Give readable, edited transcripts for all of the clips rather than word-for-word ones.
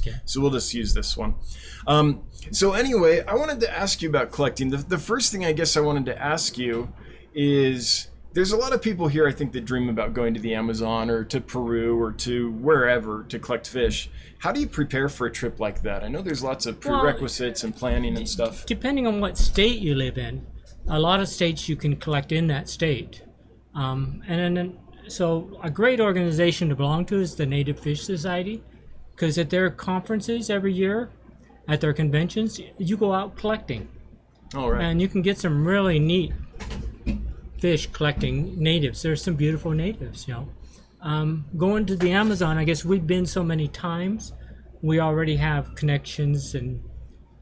Okay. So we'll just use this one. So anyway, I wanted to ask you about collecting. The first thing I guess I wanted to ask you is, there's a lot of people here, I think, that dream about going to the Amazon or to Peru or to wherever to collect fish. How do you prepare for a trip like that? I know there's lots of prerequisites and planning and stuff. Depending on what state you live in, a lot of states you can collect in that state. So a great organization to belong to is the Native Fish Society, because at their conferences every year, at their conventions, you go out collecting. All right. And you can get some really neat fish collecting natives. There's some beautiful natives, Going to the Amazon, I guess we've been so many times, we already have connections, and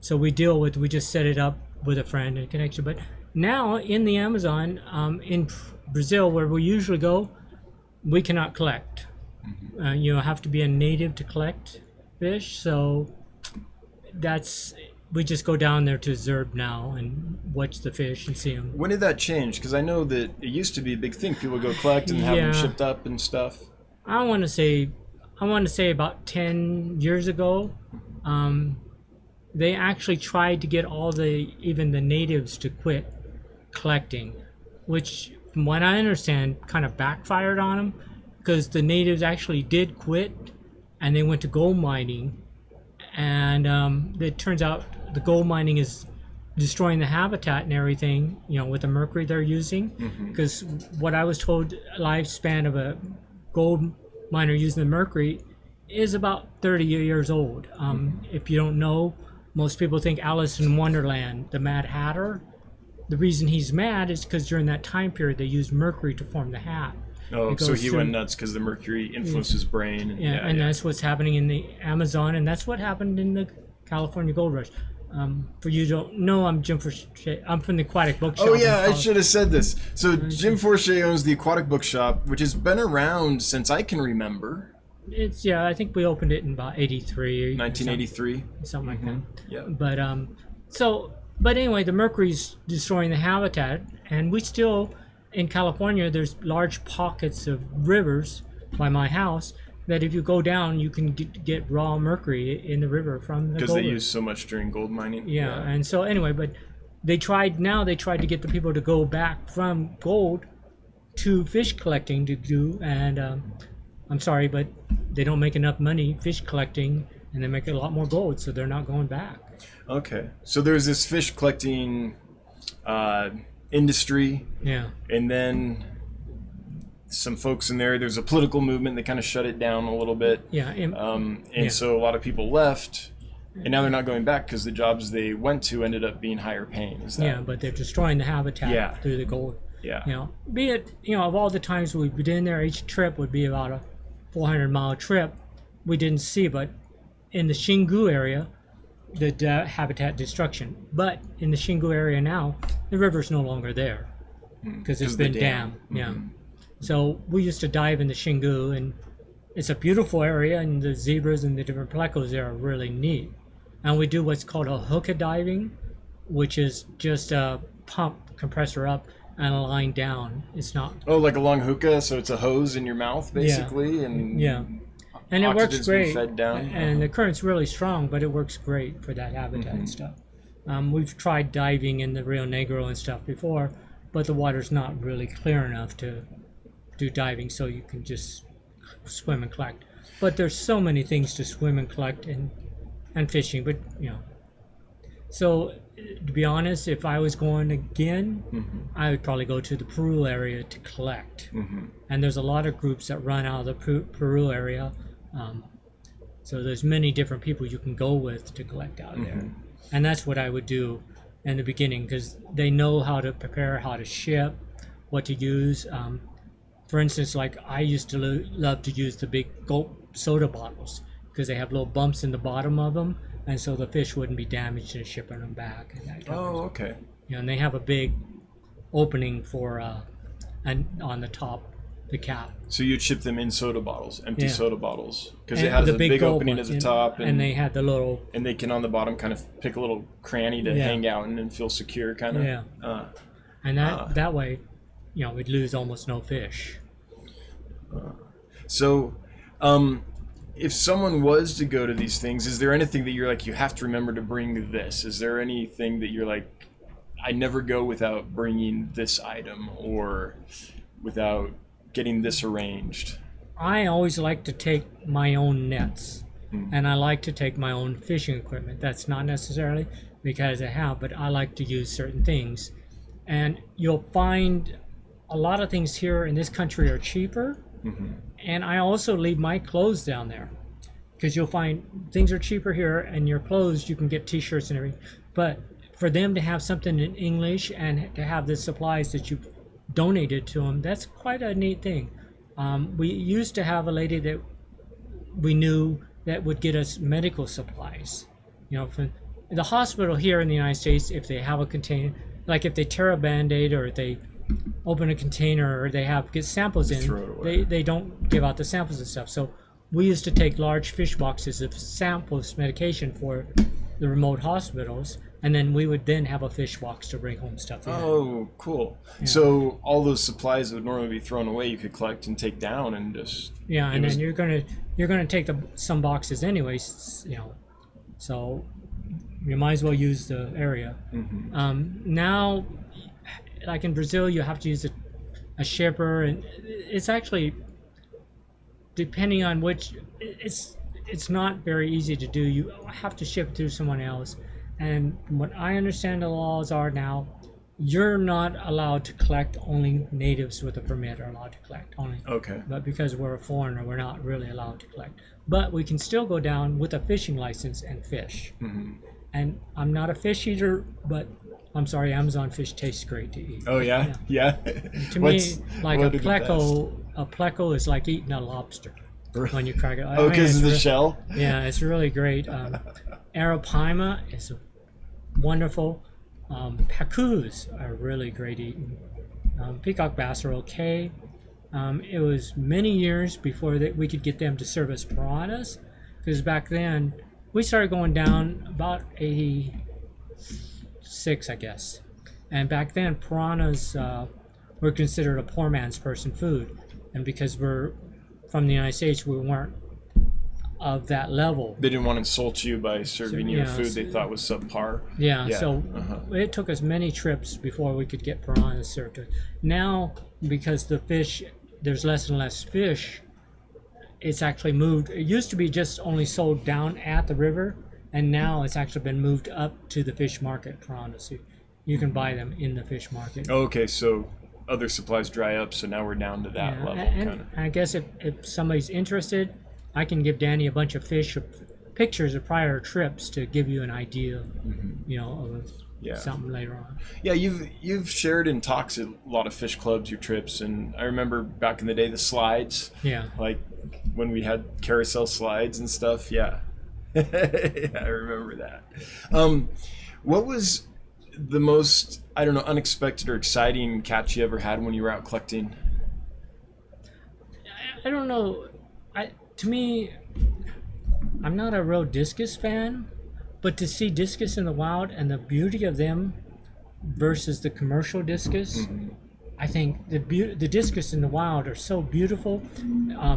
so we just set it up with a friend and connection. But now in the Amazon, in Brazil, where we usually go, we cannot collect. Mm-hmm. You have to be a native to collect fish, so we just go down there to Zerb now and watch the fish and see them. When did that change? Because I know that it used to be a big thing. People would go collect and have them shipped up and stuff. I want to say about 10 years ago, they actually tried to get even the natives to quit collecting, which, from what I understand, kind of backfired on them, because the natives actually did quit and they went to gold mining, and it turns out the gold mining is destroying the habitat and everything, with the mercury they're using. Because what I was told, lifespan of a gold miner using the mercury is about 30 years old. If you don't know, most people think Alice in Wonderland, the Mad Hatter. The reason he's mad is because during that time period they used mercury to form the hat. Oh, so he went nuts because the mercury influenced his brain. And that's what's happening in the Amazon, and that's what happened in the California Gold Rush. For you who don't know, I'm Jim Forshey. I'm from the Aquatic Bookshop. Oh yeah, I should have said this. So Jim Forshey owns the Aquatic Bookshop, which has been around since I can remember. I think we opened it in about 83. 1983. Something like that. Yeah. But anyway, the mercury's destroying the habitat, and we still, in California, there's large pockets of rivers by my house that if you go down, you can get raw mercury in the river from the gold. Because they use so much during gold mining. Yeah, and so anyway, but they tried to get the people to go back from gold to fish collecting to do, and I'm sorry, but they don't make enough money fish collecting, and they make a lot more gold, so they're not going back. Okay, so there's this fish collecting industry. Yeah. And then some folks in there's a political movement that kind of shut it down a little bit. Yeah. So a lot of people left, and now they're not going back because the jobs they went to ended up being higher paying. Is that? Yeah, but they're destroying the habitat through the gold. Yeah. Be it, of all the times we've been in there, each trip would be about a 400-mile trip. We didn't see, but in the Xingu area, the habitat destruction. But in the Xingu area now, the river's no longer there because it's been dammed. Yeah. So we used to dive in the Xingu, and it's a beautiful area, and the zebras and the different plecos there are really neat. And we do what's called a hookah diving, which is just a pump compressor up and a line down. It's not... Oh, like a long hookah, so it's a hose in your mouth, basically? And and it works great. Fed down. And the current's really strong, but it works great for that habitat and stuff. We've tried diving in the Rio Negro and stuff before, but the water's not really clear enough to do diving, so you can just swim and collect. But there's so many things to swim and collect and fishing, but So to be honest, if I was going again, I would probably go to the Peru area to collect. And there's a lot of groups that run out of the Peru area. So there's many different people you can go with to collect out there. And that's what I would do in the beginning, because they know how to prepare, how to ship, what to use. For instance, like I used to love to use the big gulp soda bottles because they have little bumps in the bottom of them, and so the fish wouldn't be damaged in shipping them back. And okay. And they have a big opening for and on the top, the cap. So you'd ship them in soda bottles, empty soda bottles, because it And has a big opening at the top, and they had the little, and they can on the bottom kind of pick a little cranny to hang out and feel secure, kind of. And that way, we'd lose almost no fish. So, if someone was to go to these things, is there anything that you're like, you have to remember to bring this? Is there anything that you're like, I never go without bringing this item or without getting this arranged? I always like to take my own nets, and I like to take my own fishing equipment. That's not necessarily because I have, but I like to use certain things. And you'll find a lot of things here in this country are cheaper. And I also leave my clothes down there because you'll find things are cheaper here, and your clothes, you can get t-shirts and everything. But for them to have something in English and to have the supplies that you've donated to them, that's quite a neat thing. We used to have a lady that we knew that would get us medical supplies. You know, from the hospital here in the United States, if they have a container, like if they tear a Band-Aid or if they open a container or they get samples in, they don't give out the samples and stuff. So we used to take large fish boxes of samples, medication for the remote hospitals, and then we would then have a fish box to bring home stuff in. Oh, cool. Yeah. So all those supplies that would normally be thrown away, you could collect and take down and just... Yeah, and then you're gonna take some boxes anyways, you know, so you might as well use the area. Now, like in Brazil, you have to use a shipper, and it's actually, depending on which, it's not very easy to do. You have to ship through someone else. And from what I understand the laws are now, you're not allowed to collect, only natives with a permit are allowed to collect only. Okay. But because we're a foreigner, we're not really allowed to collect. But we can still go down with a fishing license and fish. And I'm not a fish eater, but I'm sorry, Amazon fish tastes great to eat. Oh yeah? Yeah. To me, like a pleco is like eating a lobster when you crack it. Oh, because of the shell? Yeah, it's really great. Arapaima is wonderful. Pacus are really great eating. Peacock bass are okay. It was many years before we could get them to serve us piranhas, because back then we started going down about 86, I guess. And back then piranhas were considered a poor man's person food, and because we're from the United States, we weren't of that level. They didn't want to insult you by serving you food they thought was subpar. Yeah. So it took us many trips before we could get piranhas served to us. Now, because the fish, there's less and less fish, it's actually moved. It used to be just only sold down at the river, and now it's actually been moved up to the fish market, piranhas. You can buy them in the fish market. Okay, so other supplies dry up, so now we're down to that level. And I guess if somebody's interested, I can give Danny a bunch of pictures of prior trips to give you an idea, you know, of something later on. Yeah, you've shared in talks at a lot of fish clubs your trips, and I remember back in the day the slides. Yeah. Like when we had carousel slides and stuff. Yeah. Yeah, I remember that. What was the most, I don't know, unexpected or exciting catch you ever had when you were out collecting? I don't know. To me, I'm not a real discus fan, but to see discus in the wild and the beauty of them versus the commercial discus, I think the discus in the wild are so beautiful.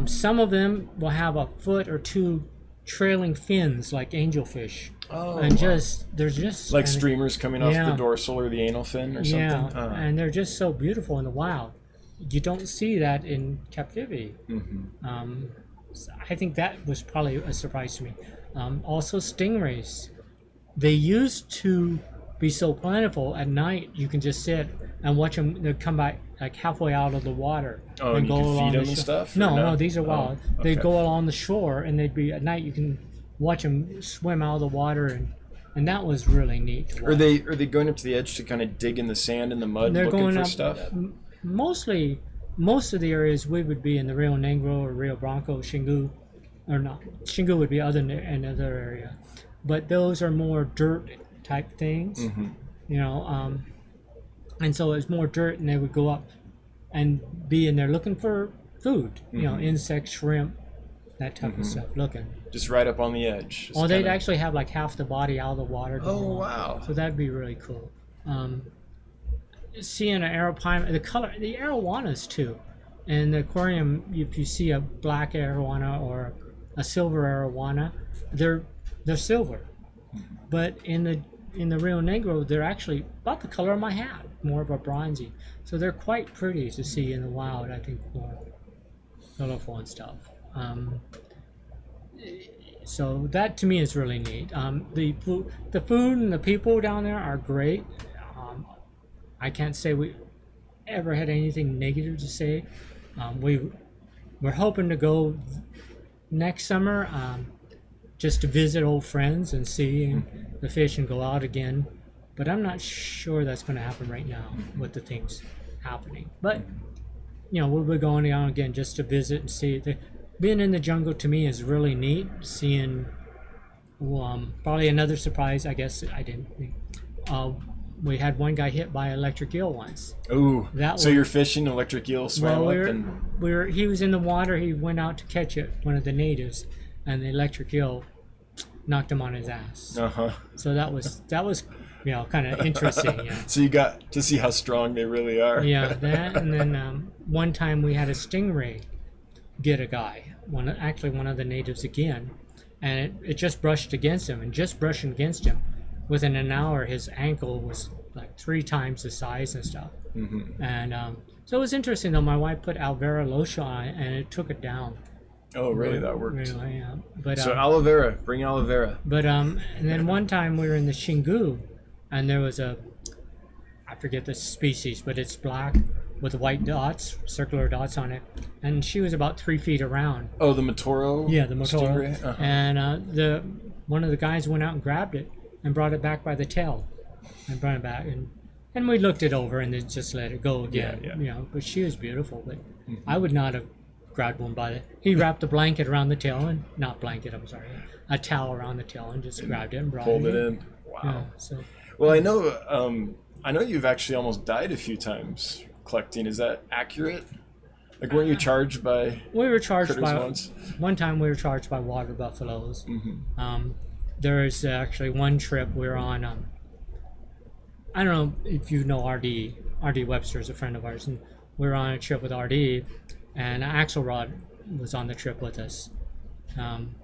Some of them will have a foot or two trailing fins like angelfish. Oh, and there's just like streamers coming off the dorsal or the anal fin or something. Yeah, and they're just so beautiful in the wild. You don't see that in captivity. I think that was probably a surprise to me. Also, stingrays. They used to be so plentiful. At night, you can just sit and watch them. They come back like halfway out of the water. Oh, and you can feed them and stuff? No, these are wild. Okay. They go along the shore, and they'd be at night. You can watch them swim out of the water, and that was really neat to watch. Are they going up to the edge to kind of dig in the sand and the mud, looking for stuff? Mostly. Most of the areas we would be in the Rio Negro or Rio Branco, Xingu, or not. Xingu would be another area, but those are more dirt type things, you know. And so it's more dirt, and they would go up and be in there looking for food, you know, insects, shrimp, that type of stuff, looking. Just right up on the edge. Or they'd actually have like half the body out of the water. Oh, wow. So that'd be really cool. Seeing an arapaima, the arowanas too. In the aquarium, if you see a black arowana or a silver arowana, they're silver, but in the Rio Negro, they're actually about the color of my hat, more of a bronzy. So they're quite pretty to see in the wild. I think more colorful and stuff. So that to me is really neat. The food and the people down there are great. I can't say we ever had anything negative to say. We're hoping to go next summer just to visit old friends and see the fish and go out again. But I'm not sure that's going to happen right now with the things happening. But we'll be going down again just to visit and see. Being in the jungle to me is really neat. Seeing probably another surprise. I guess I didn't think. We had one guy hit by an electric eel once. Ooh, so you're fishing, electric eel swam up and... He was in the water, he went out to catch it, one of the natives, and the electric eel knocked him on his ass. Uh-huh. So that was kind of interesting, yeah. So you got to see how strong they really are. Yeah, that, and then one time we had a stingray get a guy, one of the natives again, and it just brushed against him, and just brushing against him. Within an hour, his ankle was like 3 times the size and stuff. Mm-hmm. And so it was interesting, though. My wife put aloe vera lotion on it, and it took it down. Oh, really? That worked. Really, yeah. But, so aloe vera, bring aloe vera. But and then one time we were in the Xingu, and there was I forget the species, but it's black with white dots, circular dots on it, and she was about 3 feet around. Oh, the Matoro? Yeah, the Matoro. Stingray? Uh-huh. And one of the guys went out and grabbed it and brought it back by the tail, and brought it back, and we looked it over and then just let it go again. Yeah. But she was beautiful, but I would not have grabbed one by the... He wrapped a blanket around the tail, and not blanket, I'm sorry, a towel around the tail, and just grabbed it and brought pulled it in. Wow. Yeah, so. Well, I know you've actually almost died a few times collecting. Is that accurate? Like, weren't you charged by... We were charged by... Once? One time we were charged by water buffaloes. Mm-hmm. There's actually one trip we were on. I don't know if you know RD. RD Webster is a friend of ours, and we were on a trip with RD, and Axelrod was on the trip with us.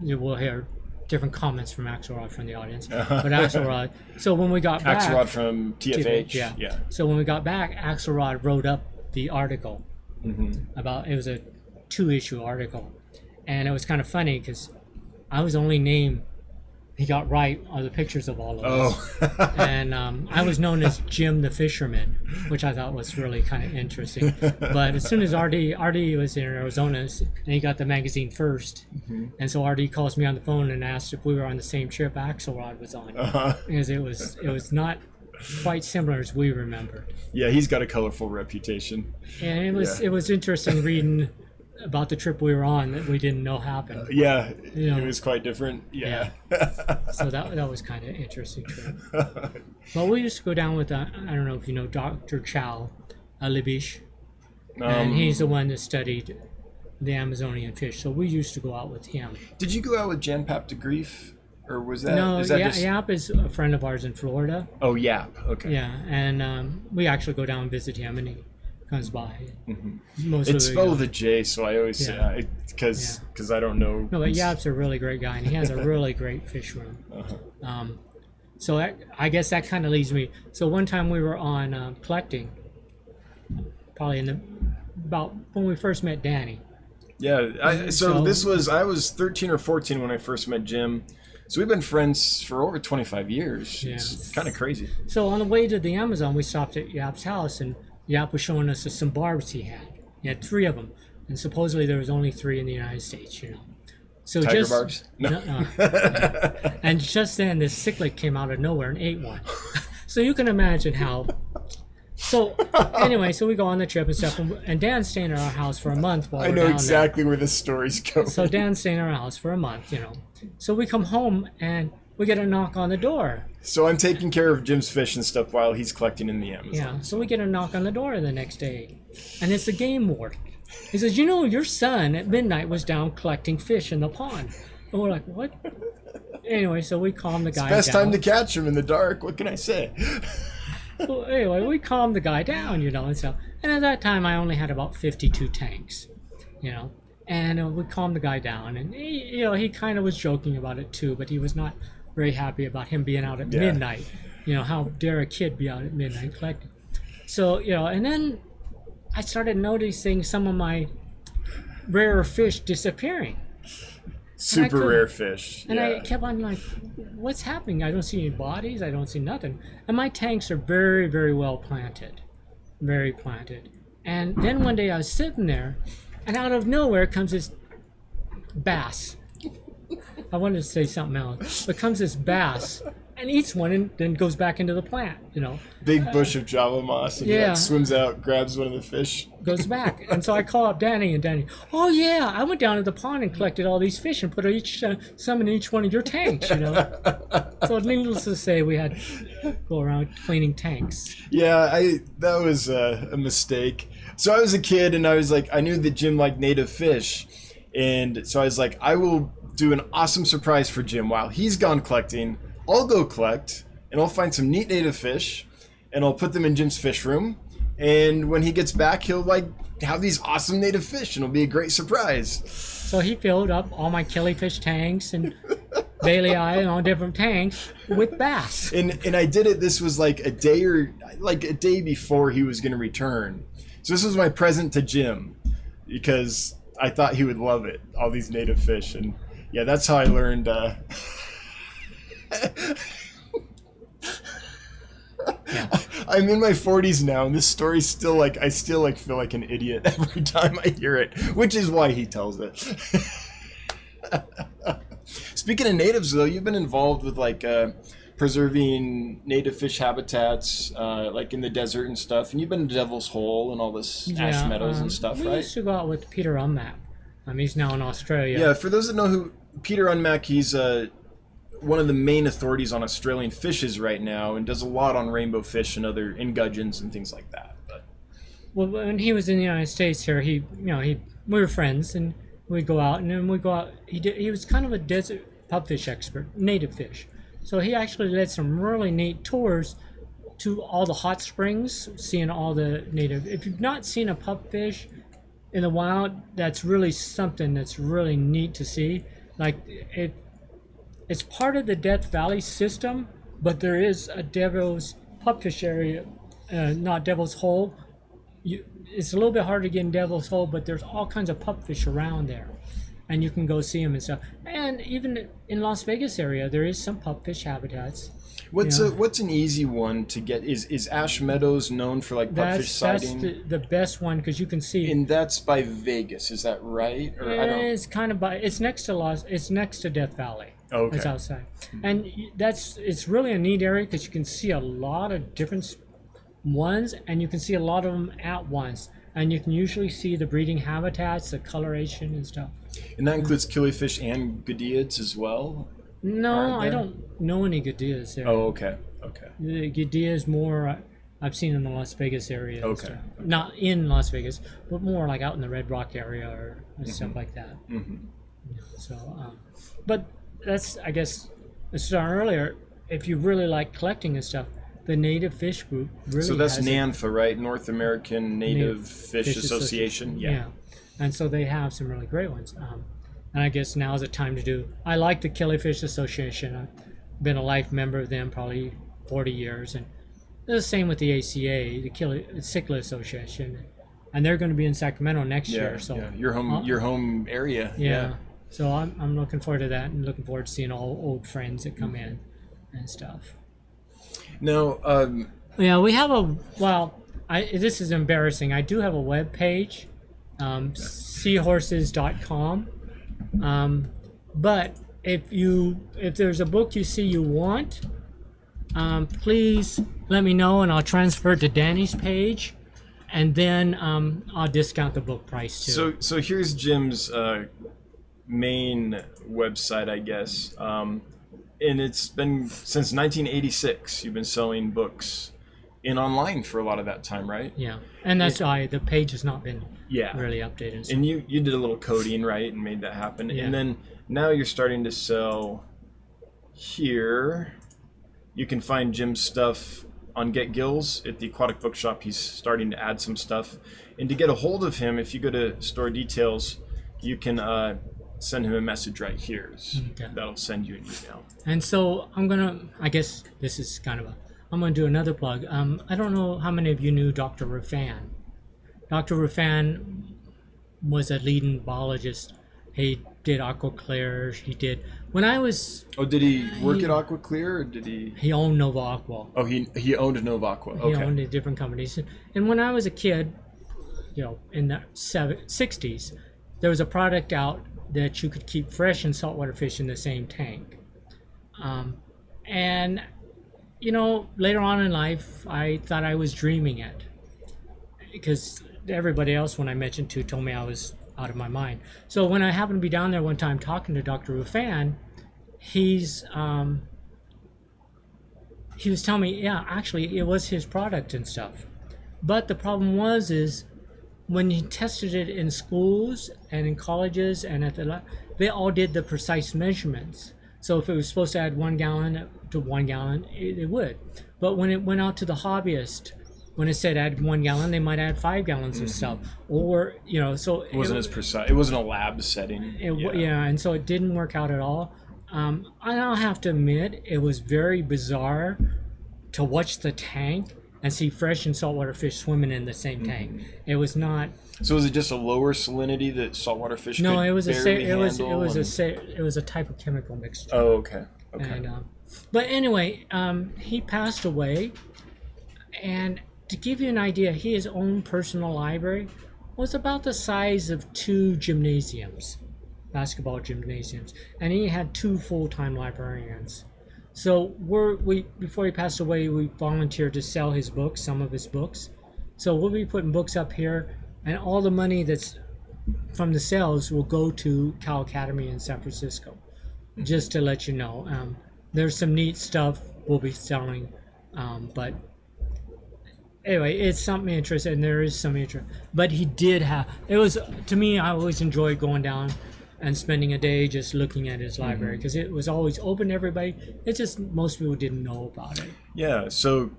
You will hear different comments from Axelrod from the audience, but Axelrod. So when we got back, Axelrod from TFH. Yeah. So when we got back, Axelrod wrote up the article about. It was a 2-issue article, and it was kind of funny because I was the only name he got right on the pictures of all of us. And I was known as Jim the Fisherman, which I thought was really kind of interesting. But as soon as RD was in Arizona, and he got the magazine first, and so RD calls me on the phone and asked if we were on the same trip Axelrod was on, because it was not quite similar as we remembered. Yeah, he's got a colorful reputation. And it was interesting reading about the trip we were on that we didn't know happened. It was quite different. Yeah. So that was kind of interesting trip. Well, we used to go down with I don't know if you know Dr. Chow Alibish, and he's the one that studied the Amazonian fish. So we used to go out with him. Did you go out with Jan Pap de Grief, or was that? No, is that Yap is a friend of ours in Florida. Oh, Yap. Okay. Yeah, and we actually go down and visit him, and he comes by. It's spelled with a J, so I always say because I don't know. No, but Yap's a really great guy, and he has a really great fish room. So I guess that kind of leads me. So one time we were on collecting, probably about when we first met Danny. Yeah, I was 13 or 14 when I first met Jim. So we've been friends for over 25 years. Yeah. It's kind of crazy. So on the way to the Amazon, we stopped at Yap's house, and Yap was showing us some barbs he had. He had 3 of them, and supposedly there was only 3 in the United States, So Tiger barbs? No. And just then, this cichlid came out of nowhere and ate one. So you can imagine how. So anyway, so we go on the trip and stuff, and Dan's staying at our house for a month while we're down there. I know exactly where this story's going. So Dan's staying at our house for a month, So we come home and we get a knock on the door. So I'm taking care of Jim's fish and stuff while he's collecting in the Amazon. Yeah, so we get a knock on the door the next day, and it's the game warden. He says, your son at midnight was down collecting fish in the pond. And we're like, what? Anyway, so we calm the guy down. It's best time to catch him in the dark. What can I say? Well, anyway, we calmed the guy down, and so. And at that time, I only had about 52 tanks, And we calmed the guy down, and he kind of was joking about it too, but he was not very happy about him being out at midnight. How dare a kid be out at midnight collecting? So and then I started noticing some of my rarer fish disappearing. Super rare fish. And I kept on like, what's happening? I don't see any bodies. I don't see nothing. And my tanks are very, very well planted. Very planted. And then one day I was sitting there, and out of nowhere comes this bass. I wanted to say something else. But comes this bass and eats one and then goes back into the plant, Big bush of Java moss, and he like swims out, grabs one of the fish. Goes back. And so I call up Danny, and Danny, oh yeah, I went down to the pond and collected all these fish and put some in each one of your tanks, So needless to say, we had to go around cleaning tanks. Yeah, that was a mistake. So I was a kid, and I was like, I knew that Jim liked native fish, and so I was like, I will do an awesome surprise for Jim while he's gone collecting. I'll go collect, and I'll find some neat native fish, and I'll put them in Jim's fish room. And when he gets back, he'll like have these awesome native fish, and it'll be a great surprise. So he filled up all my killifish tanks and Bailey Eye and all different tanks with bass. And I did it. This was like a day before he was going to return. So this was my present to Jim, because I thought he would love it. All these native fish, and yeah, that's how I learned. I'm in my 40s now, and this story's still like, I still like feel like an idiot every time I hear it, which is why he tells it. Speaking of natives, though, you've been involved with like preserving native fish habitats, like in the desert and stuff, and you've been to Devil's Hole and all this ash meadows and stuff, we right? used to go out with Peter Unmap. He's now in Australia. Yeah, for those that know who Peter Unmack, he's one of the main authorities on Australian fishes right now, and does a lot on rainbow fish and other gudgeons and things like that. But well, when he was in the United States here, we were friends, and we'd go out, and then we go out. He was kind of a desert pupfish expert, native fish. So he actually led some really neat tours to all the hot springs, seeing all the native. If you've not seen a pupfish in the wild, that's really something that's really neat to see. Like it's part of the Death Valley system, but there is a Devil's pupfish area, not Devil's Hole. It's a little bit hard to get in Devil's Hole, but there's all kinds of pupfish around there, and you can go see them and stuff. And even in Las Vegas area, there is some pupfish habitats. What's an easy one to get? Is Ash Meadows known for like pupfish sighting? That's the best one, because you can see. And that's by Vegas, is that right? Or I don't. It's kind of it's next to Death Valley. Okay. It's outside, and it's really a neat area because you can see a lot of different ones, and you can see a lot of them at once, and you can usually see the breeding habitats, the coloration and stuff. And that includes killifish and gudeids as well? No, I don't know any gudeids there. Oh, okay. The gudeids more I've seen in the Las Vegas area. Okay. Not in Las Vegas, but more like out in the Red Rock area or stuff like that. Mm-hmm. So, but that's, I guess, as I said earlier, if you really like collecting and stuff, the Native Fish Group really So that's has NANFA, right? North American Native Fish Association. Yeah. And so they have some really great ones. And I guess now is the time to do. I like the Killifish Association. I've been a life member of them probably 40 years. And it's the same with the ACA, the Cichlid Association. And they're going to be in Sacramento next year. So your home area. Yeah. So I'm looking forward to that, and looking forward to seeing all old friends that come in and stuff. Now, yeah, we have this is embarrassing. I do have a web page, seahorses.com. But if there's a book you see you want, please let me know, and I'll transfer it to Danny's page, and then I'll discount the book price too. So here's Jim's main website, I guess, and it's been since 1986. You've been selling books in online for a lot of that time, right? Yeah, and that's why the page has not been really updated. And you did a little coding, right, and made that happen. Yeah. And then now you're starting to sell here. You can find Jim's stuff on Get Gills at the Aquatic Bookshop. He's starting to add some stuff. And to get a hold of him, if you go to store details, you can send him a message right here. Okay. That'll send you an email. And so I guess this is kind of I'm going to do another plug. I don't know how many of you knew Dr. Rufan. Dr. Rufan was a leading biologist. He did aquaclear. He did, when I was... Oh, did he work at AquaClear, or did he... He owned Nova Aqua. Oh, he owned Nova Aqua. Okay. He owned different companies. And when I was a kid, in the 60s, there was a product out that you could keep fresh and saltwater fish in the same tank. And, later on in life, I thought I was dreaming it. Because everybody else, when I mentioned to, told me I was out of my mind. So when I happened to be down there one time talking to Dr. Rufan, he was telling me, yeah, actually, it was his product and stuff. But the problem is when he tested it in schools and in colleges and at the lab, they all did the precise measurements. So if it was supposed to add 1 gallon to 1 gallon, it would. But when it went out to the hobbyist, when it said add 1 gallon, they might add 5 gallons of stuff. Or, so... It wasn't as precise. It wasn't a lab setting. And so it didn't work out at all. I'll have to admit, it was very bizarre to watch the tank and see fresh and saltwater fish swimming in the same tank. It was not... So was it just a lower salinity that saltwater fish could it was barely it was handle? it was a type of chemical mixture. Oh, okay. And, but anyway, he passed away, and to give you an idea, his own personal library was about the size of 2 gymnasiums, basketball gymnasiums, and he had 2 full-time librarians. So before he passed away, we volunteered to sell his books, some of his books. So we'll be putting books up here, and all the money that's from the sales will go to Cal Academy in San Francisco. Just to let you know, there's some neat stuff we'll be selling, but anyway, it's something interesting, and there is some interest. But he did have, it was, to me, I always enjoyed going down and spending a day just looking at his library, because it was always open to everybody. It's just most people didn't know about it. Yeah, so...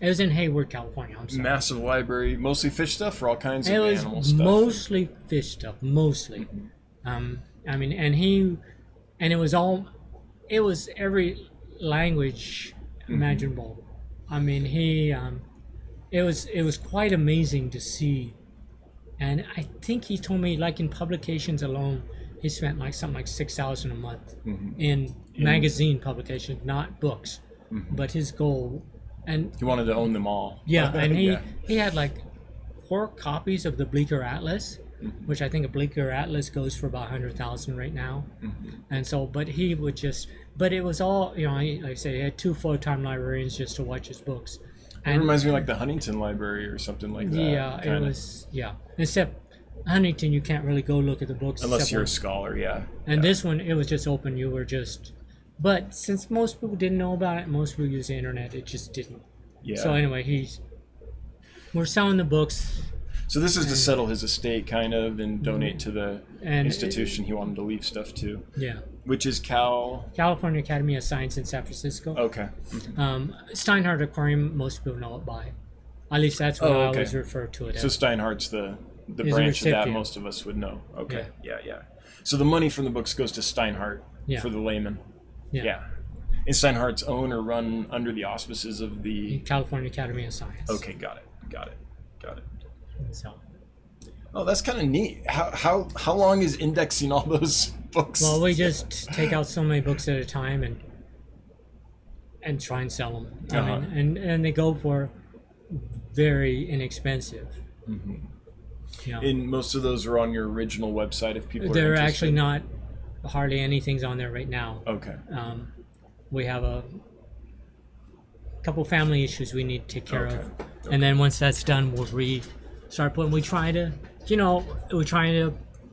It was in Hayward, California. I'm sorry. Massive library, mostly fish stuff, or all kinds of animal stuff? It was mostly fish stuff, mostly. I mean, and it was every language imaginable. I mean, it was quite amazing to see. And I think he told me, like in publications alone, he spent something like $6,000 a month in magazine publications, not books. But his goal, and he wanted to own them all. Yeah, and he had like 4 copies of the Bleecker Atlas, which I think a Bleecker Atlas goes for about $100,000 right now. And so, but he would just, but it was all, like I say, he had 2 full-time librarians just to watch his books. It reminds me of like the Huntington Library or something like that. Yeah, kinda. It was, except Huntington, you can't really go look at the books. Unless you're a scholar, yeah. And this one, it was just open, you were just, but since most people didn't know about it, most people use the internet, it just didn't. Yeah. So anyway, we're selling the books. So this is to settle his estate, kind of, and donate to the institution he wanted to leave stuff to. Yeah. Which is California Academy of Science in San Francisco. Okay. Steinhardt Aquarium, most people know it by. At least that's what I always refer to it as. So Steinhardt's the branch of that most of us would know. Okay. Yeah. So the money from the books goes to Steinhardt for the layman. Yeah. Is Steinhardt's own or run under the auspices of the California Academy of Science? Okay, got it. So. Oh, that's kind of neat. How long is indexing all those books? Well, we just take out so many books at a time and try and sell them. I mean, and they go for very inexpensive. And most of those are on your original website if people are They're interested? actually not, hardly anything's on there right now. Okay. We have a couple family issues we need to take care of. And then once that's done, we'll start putting, we're trying to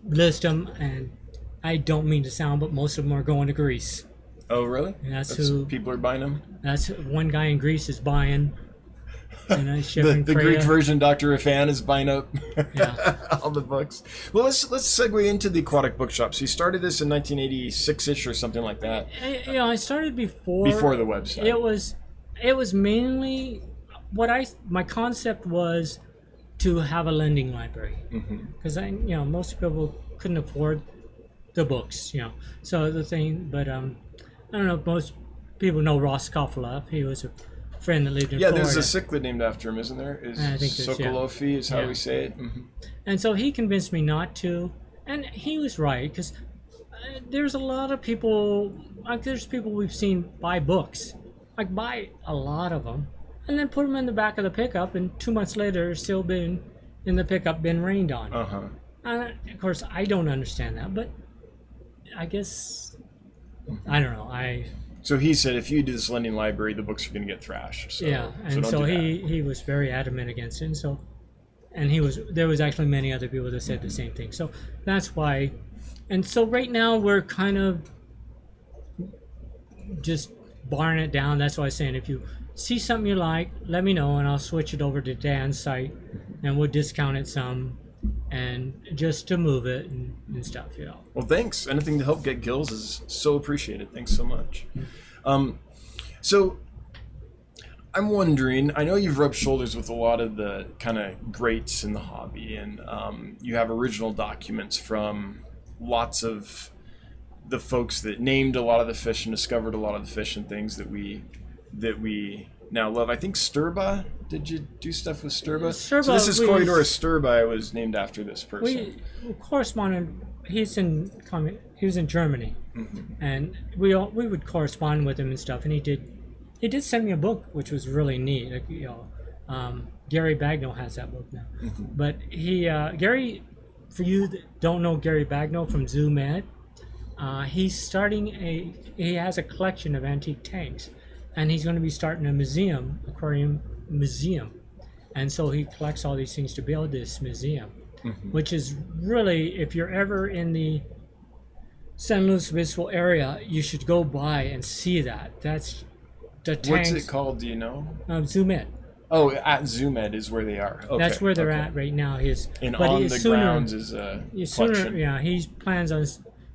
list them, and I don't mean to sound, but most of them are going to Greece. Oh, really? And that's who people are buying them? That's one guy in Greece is buying. And I the Greek version, Dr. Rufan, is buying up all the books. Well, let's segue into the aquatic bookshop. So you started this in 1986-ish or something like that. I started before the website. It was mainly my concept was to have a lending library, because most people couldn't afford the books, you know. So the thing, but I don't know. Most people know Ross Koffler. He was a friend that lived in Florida. There's a cichlid named after him, isn't there? I think there's, Sokolofi is how we say it. Mm-hmm. And so he convinced me not to, and he was right, because there's a lot of people, like there's people we've seen buy books, like buy a lot of them, and then put them in the back of the pickup, and 2 months later still been in the pickup, been rained on. And of course, I don't understand that, but I guess, I don't know, So he said, if you do this lending library, the books are going to get thrashed. So, yeah, and so he was very adamant against it, and so, and there was actually many other people that said the same thing. So that's why, and so right now we're kind of just barring it down. That's why I'm saying, if you see something you like, let me know, and I'll switch it over to Dan's site, and we'll discount it some, and just to move it and stuff, you know. Well, thanks. Anything to help get gills is so appreciated. Thanks so much. So I'm wondering, I know you've rubbed shoulders with a lot of the kind of greats in the hobby, and you have original documents from lots of the folks that named a lot of the fish and discovered a lot of the fish and things that we now love. I think Sturba, did you do stuff with Sturba? Sturba, so this is Corydoras Sturba. Was named after this person. We corresponded. He was in Germany, and we would correspond with him and stuff. And he did send me a book, which was really neat. Like, you know, Gary Bagnall has that book now. But Gary, for you that don't know Gary Bagnall from Zoom Ed, he has a collection of antique tanks, and he's going to be starting a aquarium museum, and so he collects all these things to build this museum, which is really, if you're ever in the San Luis Obispo area, you should go by and see that. That's the tanks. What's it called? Do you know? Zoom Ed. Oh, at ZoomEd is where they are. Okay. That's where they're at right now. And on the grounds is a collection. Yeah, he plans on.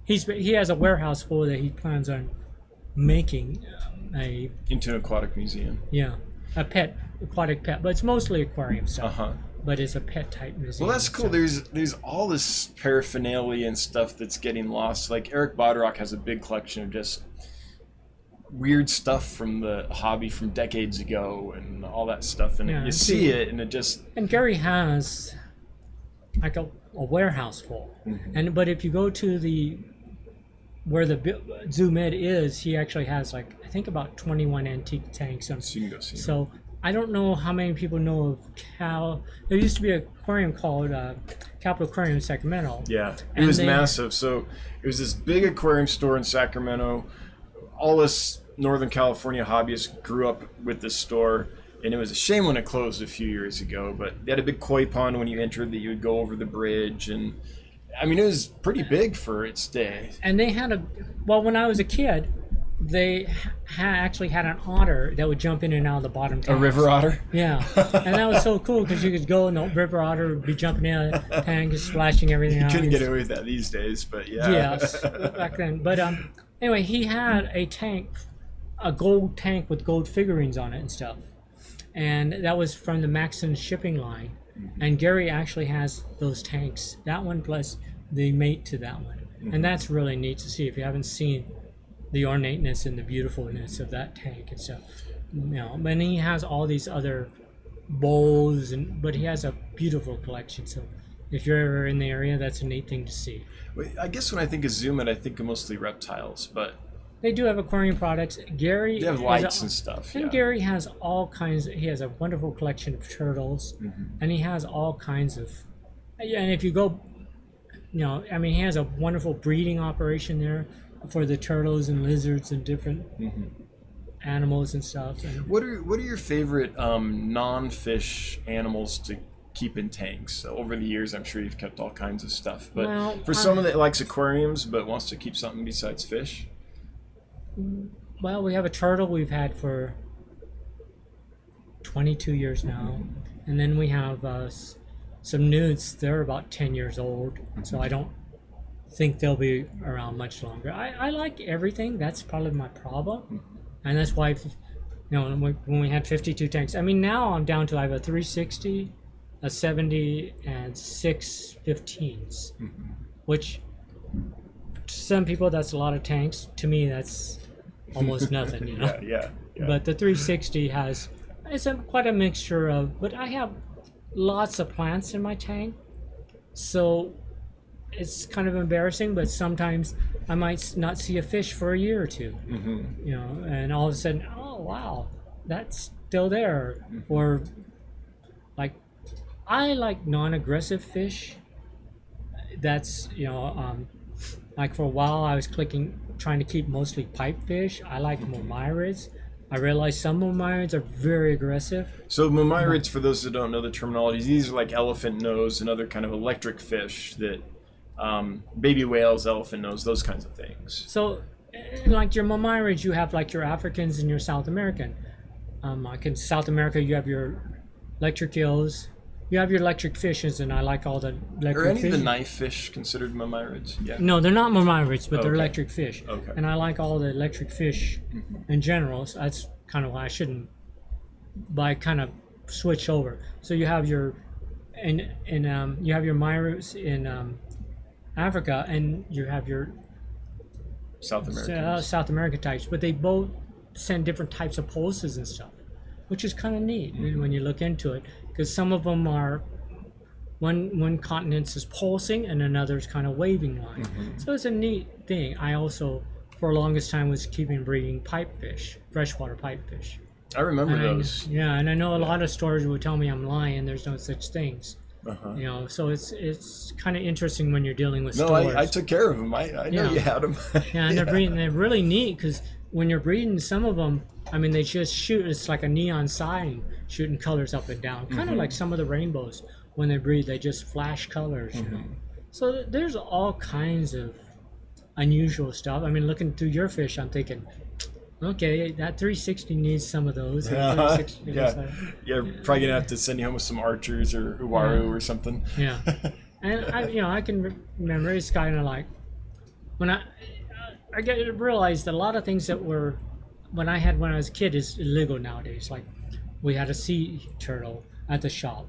He has a warehouse full that he plans on making into an aquatic museum. Yeah, aquatic pet, but it's mostly aquarium stuff. But it's a pet type museum. Well, that's cool. So. There's all this paraphernalia and stuff that's getting lost. Like Eric Bodrock has a big collection of just weird stuff from the hobby from decades ago and all that stuff, and you see it, and it just. And Gary has like a warehouse full, but if you go to where the Zoom Ed is, he actually has like, I think, about 21 antique tanks. So you can go see. So I don't know how many people know of there used to be an aquarium called Capital Aquarium Sacramento. Yeah, it was massive. So it was this big aquarium store in Sacramento. All us Northern California hobbyists grew up with this store, and it was a shame when it closed a few years ago. But they had a big koi pond when you entered that you would go over the bridge, and I mean, it was pretty big for its day. And they had when I was a kid, they actually had an otter that would jump in and out of the bottom tanks. A river otter? Yeah. And that was so cool, because you could go and the river otter would be jumping in the tank, splashing everything out. You couldn't get away with that these days, but yeah. Yes, back then. But anyway, he had a gold tank with gold figurines on it and stuff. And that was from the Maxon shipping line. And Gary actually has those tanks, that one plus the mate to that one. And that's really neat to see if you haven't seen the ornateness and the beautifulness of that tank and stuff. You know, and he has all these other bowls, but he has a beautiful collection. So if you're ever in the area, that's a neat thing to see. I guess when I think of Zoom Ed, I think of mostly reptiles, but they do have aquarium products. Gary, they have lights and stuff. And Gary has all kinds. He has a wonderful collection of turtles, and he has all kinds of. And if you go, you know, I mean, he has a wonderful breeding operation there for the turtles and lizards and different animals and stuff. And what are your favorite non-fish animals to keep in tanks? So over the years, I'm sure you've kept all kinds of stuff. But for someone that likes aquariums but wants to keep something besides fish. Well, we have a turtle we've had for 22 years now, and then we have some newts. They're about 10 years old, so I don't think they'll be around much longer. I like everything. That's probably my problem, and that's why, you know, when we had 52 tanks. I mean, now I'm down to I have a 360, a 70, and 6 15s. which to some people that's a lot of tanks. To me, that's almost nothing, you know. Yeah. But the 360 has quite a mixture of. But I have lots of plants in my tank, so it's kind of embarrassing. But sometimes I might not see a fish for a year or two, you know, and all of a sudden, oh wow, that's still there. Or like, I like non-aggressive fish. That's, you know, like for a while I was trying to keep mostly pipefish. I like momyrids. I realize some momyrids are very aggressive. So momyrids, for those that don't know the terminology, these are like elephant nose and other kind of electric fish that baby whales, elephant nose, those kinds of things. So, like your momyrids, you have like your Africans and your South American. Like in South America, you have your electric eels. You have your electric fishes, and I like all the electric Are any fish. of the knife fish considered momyrids? Yeah. No, they're not momyrids, but they're Okay. electric fish. Okay. And I like all the electric fish in general. So that's kind of why I shouldn't. But I kind of switch over. So you have your, you have your myrids in Africa, and you have your South Americans. South American types, but they both send different types of pulses and stuff, which is kind of neat when you look into it, because some of them are one continent is pulsing and another's kind of waving line. So it's a neat thing. I also, for the longest time, was breeding pipefish, freshwater pipefish. I remember And those. and I know a lot of stores will tell me I'm lying. There's no such things. You know, so it's kind of interesting when you're dealing with No, stores. I took care of them. I know Yeah. you had them. Yeah, and they're really neat, because when you're breeding some of them, I mean, they just shoot. It's like a neon sign shooting colors up and down, kind of like some of the rainbows. When they breed, they just flash colors. You know? So there's all kinds of unusual stuff. I mean, looking through your fish, I'm thinking, okay, that 360 needs some of those. You're probably gonna have to send you home with some archers or uwaru or something. Yeah, and I can remember it's kind of like when I realized that a lot of things that were when I was a kid is illegal nowadays. Like we had a sea turtle at the shop.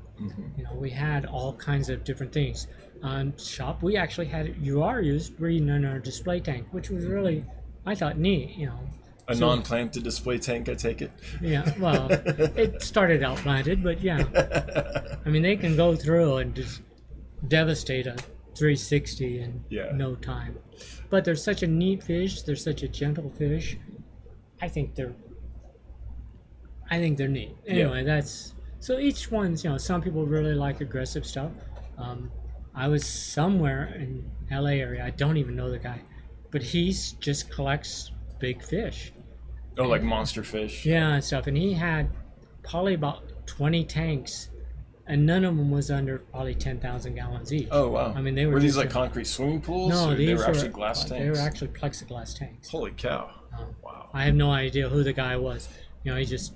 You know, we had all kinds of different things. Shop we actually had URUs breeding in our display tank, which was really, I thought, neat. You know. A non-planted display tank, I take it. Yeah, well, it started out planted, but yeah. I mean, they can go through and just devastate a 360 in no time. But they're such a neat fish. They're such a gentle fish. I think they're neat. Anyway, that's so each one's. You know, some people really like aggressive stuff. I was somewhere in LA area. I don't even know the guy, but he just collects big fish. Oh, like monster fish. Yeah, and stuff. And he had probably about 20 tanks, and none of them was under probably 10,000 gallons each. Oh, wow. I mean, they were these just like concrete swimming pools? No, or these they were actually glass They tanks? were actually plexiglass tanks. Holy cow. Wow. I have no idea who the guy was. You know, he just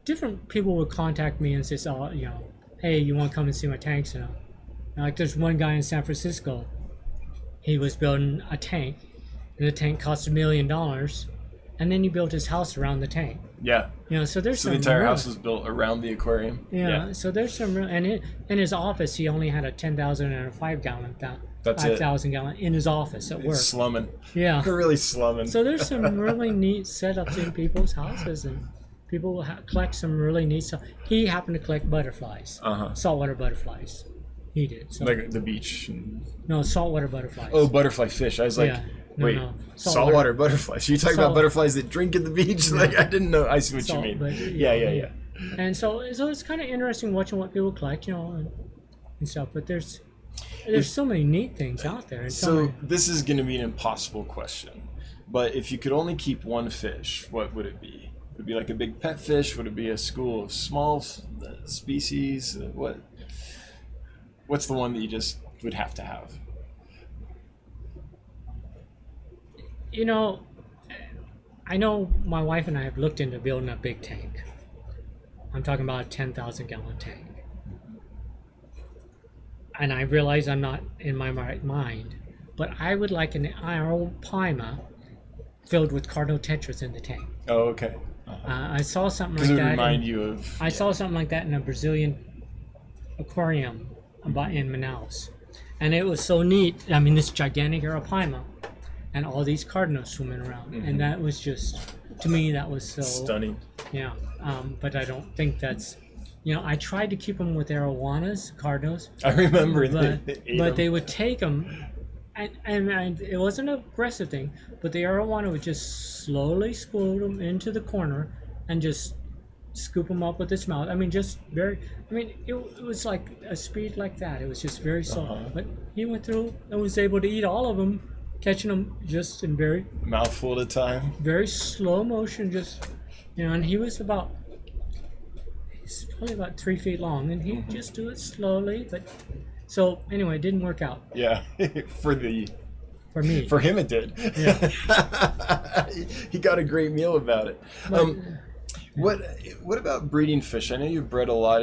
different people would contact me and say, "Oh, you know, hey, you want to come and see my tanks?" You know, like there's one guy in San Francisco. He was building a tank, and the tank cost $1 million. And then he built his house around the tank. Yeah. You know, so there's So some the entire real, house was built around the aquarium. Yeah. So there's some real, and in his office he only had a 10,000 and a 5,000 gallon in his office at work. Slumming. Yeah. They're really slumming. So there's some really neat setups in people's houses, and people will collect some really neat stuff. He happened to collect butterflies, saltwater butterflies. He did. So, like the beach. no, saltwater butterflies. Oh, butterfly fish. I was like, Yeah. No, wait, no. saltwater butterflies. So you talking about butterflies that drink at the beach? Like I didn't know. I see what you mean. But, Yeah. And so it's kind of interesting watching what people collect, you know, and stuff. But there's so many neat things out there. And So this is going to be an impossible question, but if you could only keep one fish, what would it be? Would it be like a big pet fish? Would it be a school of small species? What's the one that you just would have to have? You know, I know my wife and I have looked into building a big tank. I'm talking about a 10,000 gallon tank. And I realize I'm not in my right mind, but I would like an old Pima filled with cardinal tetras in the tank. Oh, okay. I saw something like Because it that. would remind you of... I saw something like that in a Brazilian aquarium in Manaus. And it was so neat. I mean, this gigantic arapaima and all these cardinals swimming around. And that was just, to me, that was so... Stunning. Yeah. But I don't think that's... I tried to keep them with arowanas, cardinals. I remember but they would take them, and it wasn't an aggressive thing, but the arowana would just slowly scoot them into the corner and just scoop them up with its mouth. I mean, just very... it was like a speed like that. It was just very slow. But he went through and was able to eat all of them, catching them just in very... Mouthful at a time. Very slow motion, just... and he was about... He's probably about 3 feet long, and he'd just do it slowly. But so anyway, it didn't work out. Yeah, for me. For him, it did. Yeah. He got a great meal about it. What about breeding fish? I know you've bred a lot.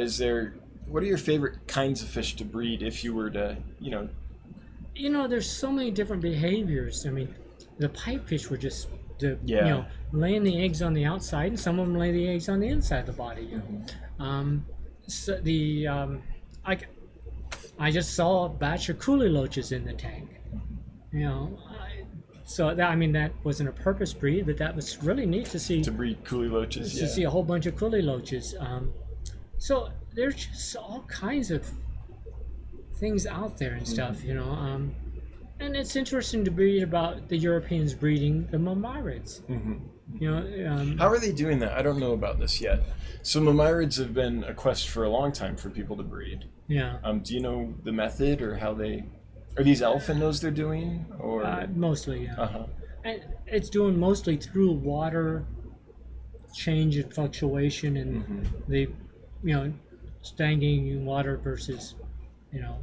What are your favorite kinds of fish to breed if you were to, there's so many different behaviors. I mean, the pipefish were just laying the eggs on the outside, and some of them lay the eggs on the inside of the body. So I just saw a batch of coolie loaches in the tank. That wasn't a purpose breed, but that was really neat to see. To breed coolie loaches, to see a whole bunch of coolie loaches. So there's just all kinds of things out there and stuff, and it's interesting to read about the Europeans breeding the mammarids. How are they doing that? I don't know about this yet. So mammarids have been a quest for a long time for people to breed. Yeah. Do you know the method or how they... Are these elephant nose they're doing? Or mostly, yeah. And it's doing mostly through water change and fluctuation and the, stagnating in water versus,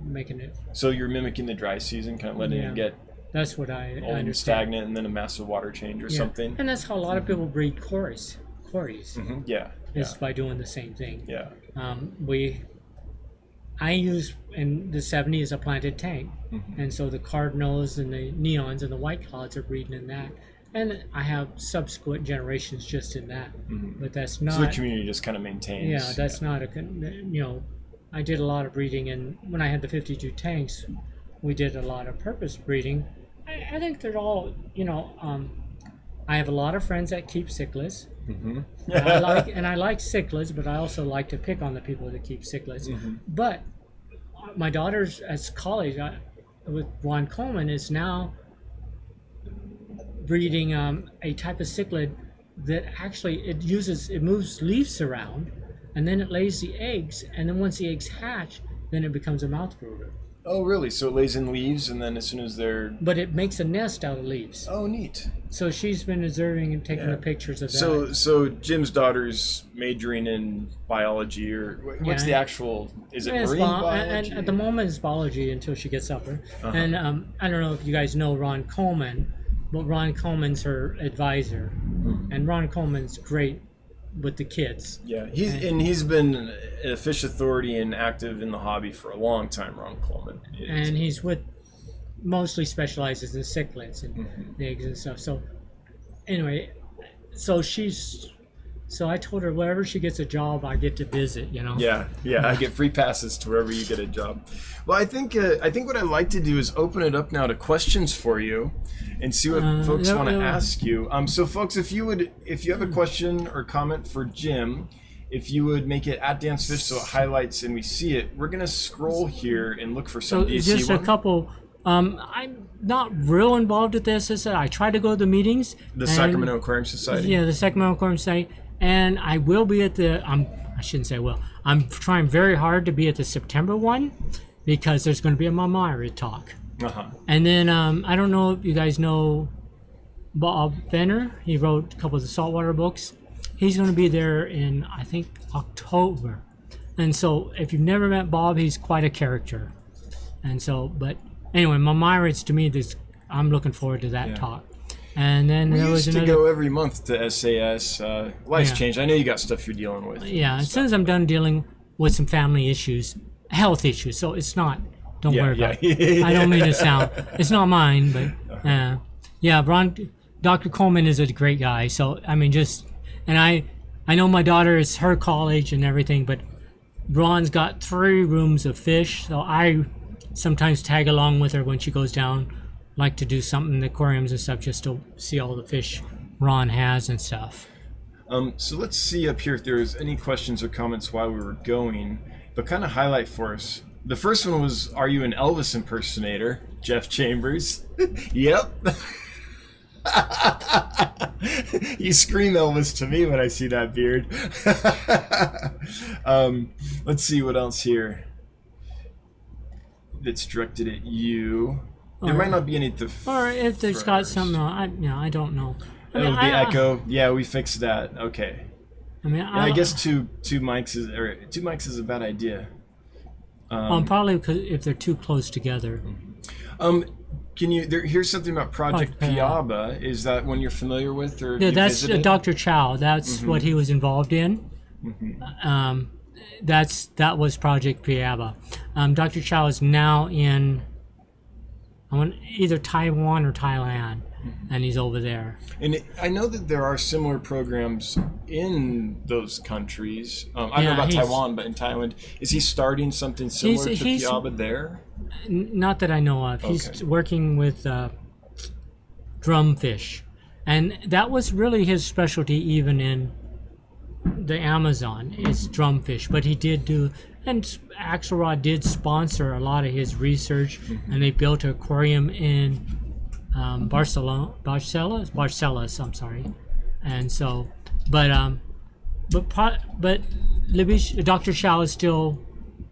making it... So you're mimicking the dry season, kind of letting it get... That's what I understand. Stagnant and then a massive water change or something. And that's how a lot of people breed quarries. Is by doing the same thing. Yeah. I use in the 70s a planted tank, and so the cardinals and the neons and the white clouds are breeding in that, and I have subsequent generations just in that. But that's not. So the community just kind of maintains. Yeah, that's not a. I did a lot of breeding, and when I had the 52 tanks, we did a lot of purpose breeding. I think they're all, I have a lot of friends that keep cichlids. I like cichlids, but I also like to pick on the people that keep cichlids. But my daughter's at college with Ron Coleman is now breeding a type of cichlid that actually it moves leaves around, and then it lays the eggs, and then once the eggs hatch, then it becomes a mouth brooder. Oh, really? So it lays in leaves, and then as soon as they're... But it makes a nest out of leaves. Oh, neat. So she's been observing and taking the pictures of that. So Jim's daughter's majoring in biology, or what's the actual... Is it marine biology? And at the moment it's biology until she gets up there. And I don't know if you guys know Ron Coleman, but Ron Coleman's her advisor. And Ron Coleman's great with the kids. Yeah, he's been a fish authority and active in the hobby for a long time, Ron Coleman. And he's mostly specializes in cichlids and the eggs and stuff. So anyway, so I told her wherever she gets a job, I get to visit, Yeah, I get free passes to wherever you get a job. Well, I think what I'd like to do is open it up now to questions for you and see what folks want to ask you. So folks, if you have a question or comment for Jim, if you would make it at DanceFish so it highlights and we see it, we're going to scroll here and look for some. So just a couple. I'm not real involved with this. As I try to go to the meetings. The Sacramento Aquarium Society? Yeah, the Sacramento Aquarium Society. And I will be at I shouldn't say will. I'm trying very hard to be at the September one because there's going to be a Mammarid talk. And then I don't know if you guys know Bob Fenner. He wrote a couple of the saltwater books. He's going to be there in, I think, October. And so if you've never met Bob, he's quite a character. And so, but anyway, Mammarids to me, I'm looking forward to that talk. And then we there was used to go every month to SAS. Life's changed. I know you got stuff you're dealing with. Yeah, as soon as I'm done dealing with some family issues, health issues, so it's not, don't worry about it. I don't mean to sound, it's not mine, but Dr. Coleman is a great guy. So, I mean, and I know my daughter is her college and everything, but Ron's got 3 rooms of fish, so I sometimes tag along with her when she goes down, like to do something in the aquariums and stuff, just to see all the fish Ron has and stuff. So let's see up here if there's any questions or comments while we were going, but kind of highlight for us. The first one was, are you an Elvis impersonator? Jeff Chambers. Yep. You scream Elvis to me when I see that beard. Let's see what else here that's directed at you. There might not be any to Or if there's got something, I don't know. I Oh, mean, the echo. Yeah, we fixed that. Okay. I mean, Yeah, I guess two mics is a bad idea. Probably because if they're too close together. Can you? Here's something about Project Piaba. Is that one you're familiar with, or Yeah, that's Dr. Chow. That's what he was involved in. That was Project Piaba. Dr. Chow is now in either Taiwan or Thailand, and he's over there. And I know that there are similar programs in those countries. I don't know about Taiwan, but in Thailand, is he starting something similar to Piaba there? Not that I know of. Okay. He's working with drumfish, and that was really his specialty, even in the Amazon, is drumfish. But he did do, and Axelrod did sponsor a lot of his research, and they built an aquarium in Barcelos. I'm sorry, and so, but Dr. Chow is still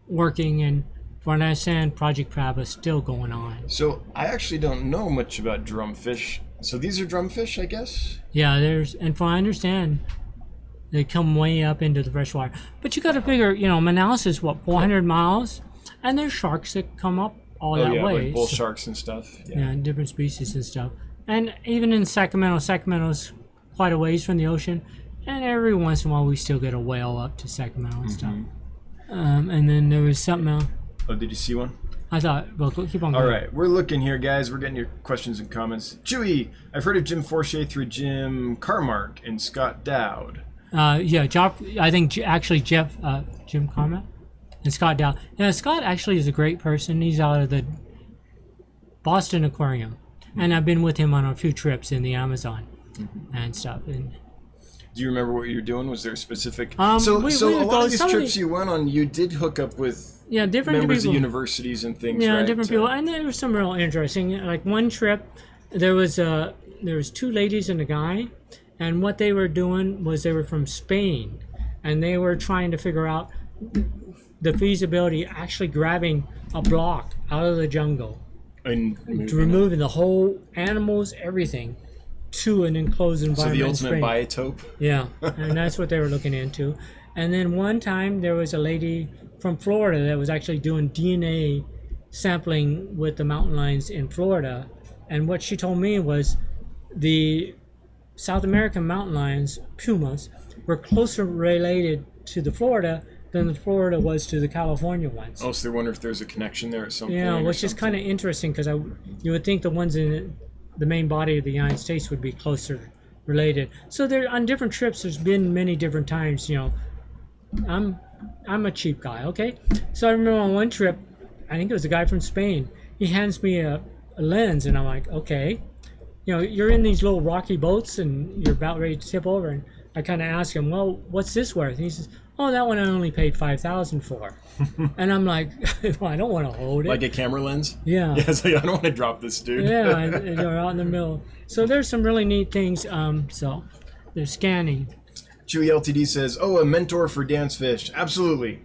working, and from what I understand, Project Piaba is still going on. So I actually don't know much about drumfish. So these are drumfish, I guess? Yeah, and from what I understand, they come way up into the freshwater. But you got to figure, Manaus is 400 miles, and there's sharks that come up all that way. Like bull sharks and stuff. Yeah, different species and stuff. And even in Sacramento's quite a ways from the ocean, and every once in a while we still get a whale up to Sacramento and stuff. And then there was something else. Oh, did you see one? I thought, well, keep on going. All right, we're looking here, guys. We're getting your questions and comments. Chewy, I've heard of Jim Forshey through Jim Carmark and Scott Dowd. I think actually Jim Carmark and Scott Dowd. Yeah, Scott actually is a great person. He's out of the Boston Aquarium, and I've been with him on a few trips in the Amazon and stuff. And do you remember what you were doing? Was there a specific? We a lot of these some trips you went on, you did hook up with different members people. of universities and things. Yeah, right? different people, and there was some real interesting. Like one trip, there was two ladies and a guy, and what they were doing was they were from Spain, and they were trying to figure out the feasibility of actually grabbing a block out of the jungle And removing the whole animals, everything, to an enclosed environment. So the ultimate biotope. Yeah, and that's what they were looking into. And then one time there was a lady from Florida that was actually doing DNA sampling with the mountain lions in Florida. And what she told me was the South American mountain lions, pumas, were closer related to the Florida than the Florida was to the California ones. Oh, so they wonder if there's a connection there at some point. Yeah, which is kind of interesting because you would think the ones in the main body of the United States would be closer related. So they're on different trips. There's been many different times. I'm a cheap guy, okay? So I remember on one trip, I think it was a guy from Spain. He hands me a lens, and I'm like, okay. You're in these little rocky boats, and you're about ready to tip over. And I kind of ask him, well, what's this worth? And he says, oh, that one I only paid $5,000 for. And I'm like, well, I don't want to hold it. Like a camera lens? Yeah. Yeah, it's like, I don't want to drop this, dude. Yeah, and you're out in the middle. So there's some really neat things. So they're scanning. Chewy LTD says, oh, a mentor for dance fish. Absolutely.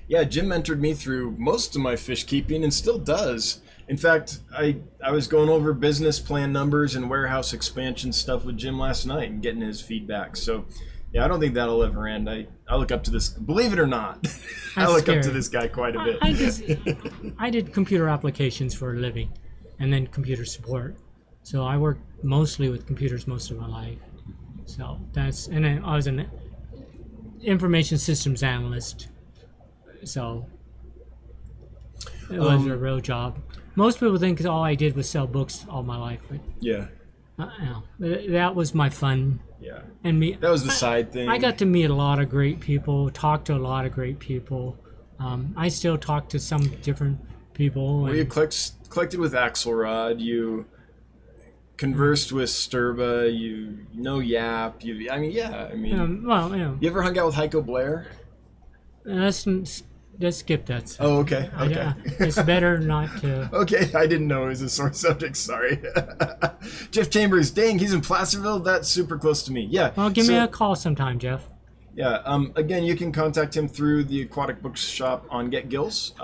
Yeah, Jim mentored me through most of my fish keeping and still does. In fact, I was going over business plan numbers and warehouse expansion stuff with Jim last night and getting his feedback. So, yeah, I don't think that'll ever end. I look up to this, believe it or not, I look up to this guy quite a bit. I did computer applications for a living and then computer support. So I worked mostly with computers most of my life. So and then I was an information systems analyst. So it was a real job. Most people think all I did was sell books all my life, but yeah, that was my fun. Yeah, and that was the side thing. I got to meet a lot of great people, talk to a lot of great people, I still talk to some different people. Well, you And, collected with Axelrod. You conversed with Sturba. You know Yap. I mean, well, you know, you ever hung out with Heiko Blair? let's skip that. Subject. Oh, okay. Okay. It's better not to. Okay, I didn't know it was a sore subject. Sorry. Jeff Chambers, dang, he's in Placerville. That's super close to me. Yeah. Well, give me a call sometime, Jeff. Yeah. Again, you can contact him through the Aquatic Bookshop on Get Gills.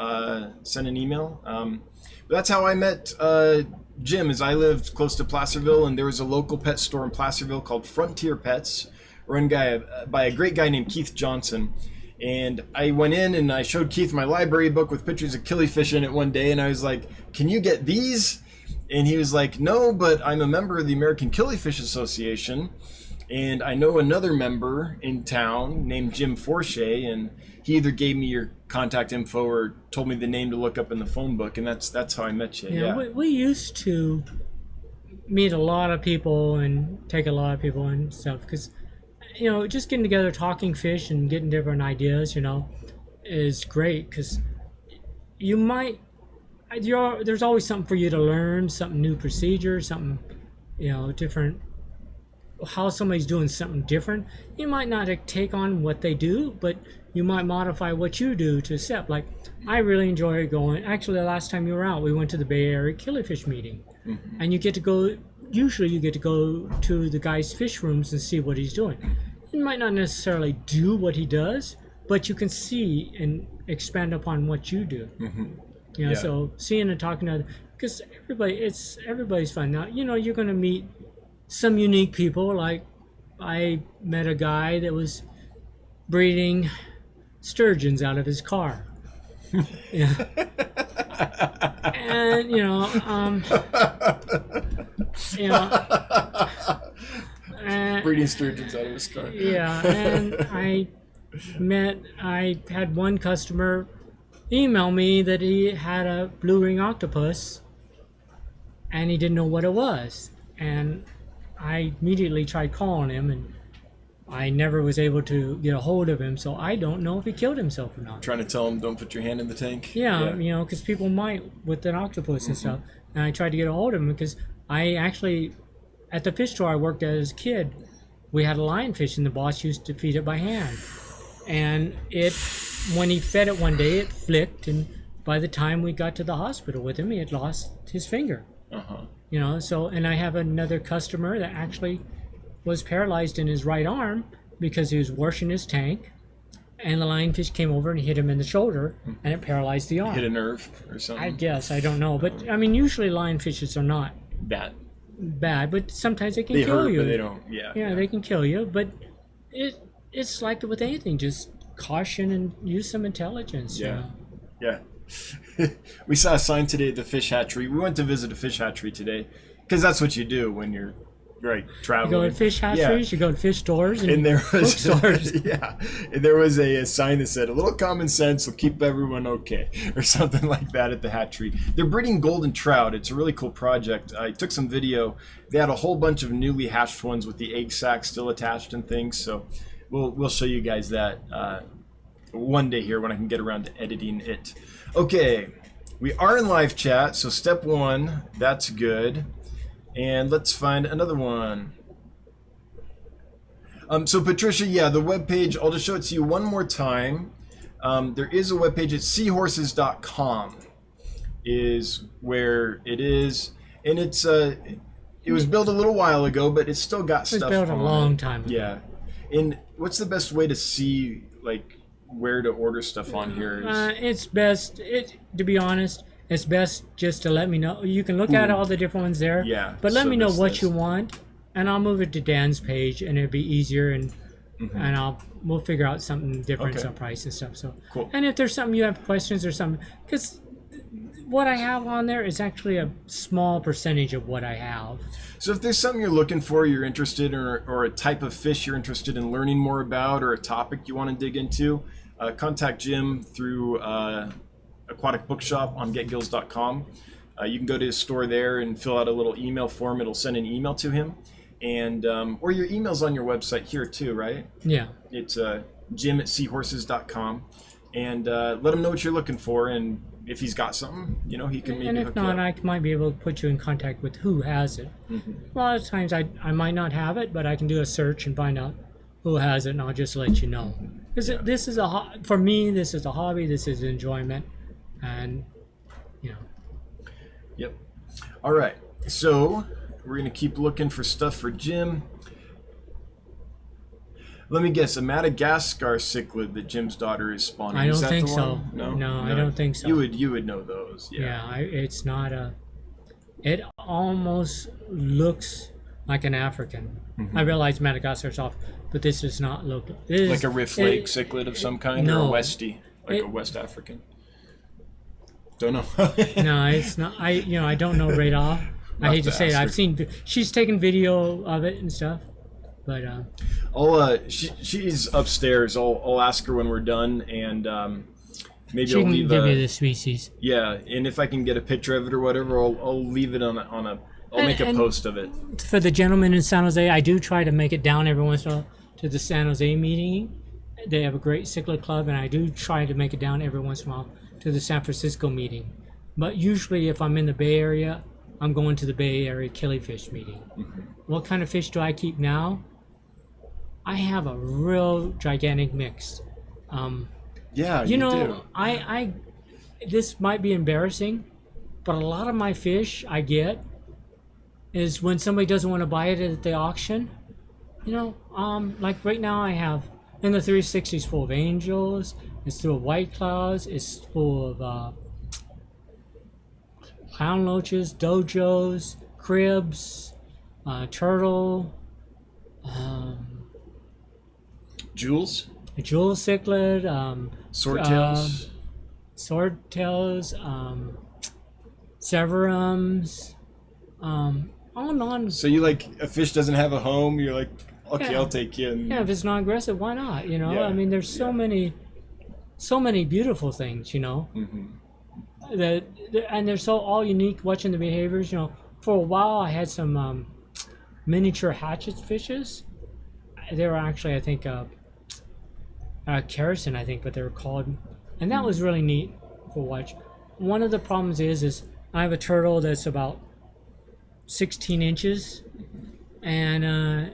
Send an email. But that's how I met Jim. Is I lived close to Placerville, and there was a local pet store in Placerville called Frontier Pets, run by a great guy named Keith Johnson. And I went in and I showed Keith my library book with pictures of killifish in it one day, and I was like, "Can you get these?" And he was like, "No, but I'm a member of the American Killifish Association, and I know another member in town named Jim Forshey, and he either gave me your contact info or told me the name to look up in the phone book, and that's how I met you." Yeah, we used to meet a lot of people and take a lot of people and stuff because, you know, just getting together, talking fish and getting different ideas, you know, is great because there's always something for you to learn, something new procedure, something, you know, different, how somebody's doing something different. You might not take on what they do, but you might modify what you do to accept. Like, I really enjoy going, actually the last time you were out, we went to the Bay Area Killifish meeting. Mm-hmm. And you get to go to the guy's fish rooms and see what he's doing. You might not necessarily do what he does, but you can see and expand upon what you do. Mm-hmm. You know, Yeah. so seeing and talking to, because everybody's fun. Now, you know, you're going to meet some unique people. Like, I met a guy that was breeding sturgeons out of his car. Yeah. And, you know, breeding sturgeons out of his car. yeah, and I had one customer email me that he had a blue ring octopus and he didn't know what it was. And I immediately tried calling him and I never was able to get a hold of him, so I don't know if he killed himself or not. Trying to tell him don't put your hand in the tank. Yeah. You know, because people might with an octopus and stuff. And I tried to get a hold of him because I actually, at the fish store I worked at as a kid, we had a lionfish and the boss used to feed it by hand. And when he fed it one day, it flicked, and by the time we got to the hospital with him, he had lost his finger. Uh-huh. You know, so, and I have another customer that actually was paralyzed in his right arm because he was washing his tank, and the lionfish came over and hit him in the shoulder, and it paralyzed the arm. Hit a nerve or something. I guess, I don't know, but I mean, usually lionfishes are not Bad. bad, but sometimes they can They kill hurt, you. but they don't. Yeah. Yeah, they can kill you, but it's like with anything, just caution and use some intelligence. Yeah. You know? Yeah. We saw a sign today at the fish hatchery. We went to visit a fish hatchery today because that's what you do when you're traveling. You go to fish hatcheries, you go to fish stores, And there was bookstores. and there was a sign that said, "A little common sense will keep everyone okay," or something like that at the hatchery. They're breeding golden trout. It's a really cool project. I took some video. They had a whole bunch of newly hatched ones with the egg sac still attached and things. So we'll show you guys that one day here when I can get around to editing it. Okay, we are in live chat. So step one, that's good. And let's find another one. So Patricia, yeah, the webpage, I'll just show it to you one more time. There is a webpage at seahorses.com is where it is. And it's it was built a little while ago, but it's still got stuff on it. It was built a long time ago. Yeah. And what's the best way to see like where to order stuff on here? It's best, to be honest, it's best just to let me know. You can look at all the different ones there. Yeah. But let so me know this- what this. you want, and I'll move it to Dan's page, and it'll be easier, and we'll figure out something different, Okay. some price and stuff. So Cool. And if there's something you have questions or something, because what I have on there is actually a small percentage of what I have. So if there's something you're looking for, you're interested, or a type of fish you're interested in learning more about, or a topic you want to dig into, contact Jim through Aquatic Bookshop on getgills.com. You can go to his store there and fill out a little email form. It'll send an email to him, and or your email's on your website here too, right? Yeah. It's Jim at seahorses.com. and let him know what you're looking for, and if he's got something, you know, he can maybe And if hook you not, up. I might be able to put you in contact with who has it. A lot of times I might not have it, but I can do a search and find out who has it, and I'll just let you know. This is for me, this is a hobby, this is enjoyment, and, you know. Yep. All right. So we're gonna keep looking for stuff for Jim. Let me guess, a Madagascar cichlid that Jim's daughter is spawning. I don't is that think the so. one? No, I don't think so. You would know those. Yeah, it's not a. It almost looks like an African. I realize Madagascar's off, but this does not look. It is, Like a Rift Lake cichlid of some kind, or a no. Westie, like a West African. Don't know. No, it's not. I don't know right off. I hate to say it. I've seen. She's taken video of it and stuff, but she's upstairs. I'll ask her when we're done, and maybe she I'll can leave give you the species. Yeah, and if I can get a picture of it or whatever, I'll leave it on a. I'll make a post of it. For the gentleman in San Jose, I do try to make it down every once in a while to the San Jose meeting. They have a great cichlid club, and I do try to make it down every once in a while to the San Francisco meeting. But usually, if I'm in the Bay Area, I'm going to the Bay Area killifish meeting. What kind of fish do I keep now? I have a real gigantic mix. Yeah, You know, do. I this might be embarrassing, but a lot of my fish I get is when somebody doesn't want to buy it at the auction. You know, like right now I have in the 360s full of angels. It's full of white clouds. It's full of clown loaches, dojos, cribs, turtle, Jules, jewel cichlid, swordtails. swordtails, severums, on and on. So you like a fish doesn't have a home? You're like, okay, Yeah. I'll take you. And, Yeah, if it's non-aggressive, why not? You know, Yeah, I mean, there's so many beautiful things. You know, and they're so all unique. Watching the behaviors. You know, for a while I had some miniature hatchet fishes. They were actually, I think, kerosene, I think, but they were called, and that was really neat to watch. One of the problems is I have a turtle that's about 16 inches, and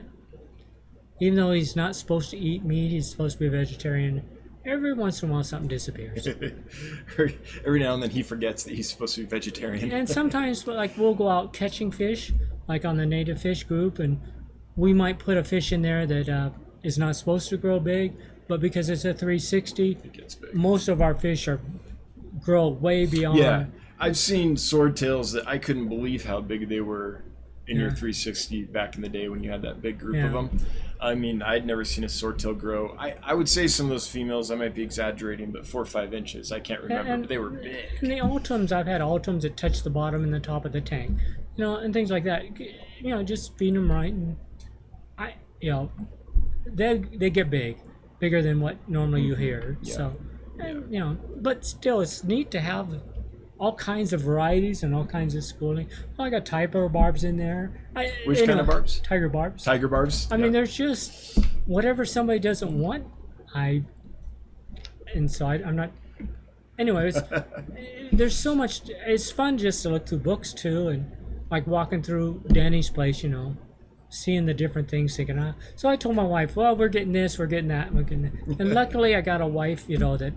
even though he's not supposed to eat meat, he's supposed to be a vegetarian. Every once in a while, something disappears, Every now and then he forgets that he's supposed to be vegetarian. and sometimes, like, we'll go out catching fish, like on the native fish group, and we might put a fish in there that is not supposed to grow big, but because it's a 360, It gets big. most of our fish grow way beyond. Yeah, I've seen swordtails that I couldn't believe how big they were in your 360 back in the day when you had that big group of Yeah. them. I mean, I'd never seen a swordtail grow. I would say some of those females, I might be exaggerating, but 4 or 5 inches. I can't remember, And- but they were big. In the ultims, I've had ultims that touch the bottom and the top of the tank, you know, and things like that. You know, just feed them right, and they get bigger than what normally you hear. Yeah. So, and, you know, but still, it's neat to have all kinds of varieties and all kinds of schooling. Oh, I got tiger barbs in there. Which kind of barbs? Tiger barbs. Tiger barbs? I mean, there's just whatever somebody doesn't want. I'm not. Anyways, there's so much. It's fun just to look through books too, and like walking through Danny's place, you know, seeing the different things, thinking. So I told my wife, well, we're getting this, we're getting that, we're getting that. And luckily, I got a wife, you know, that.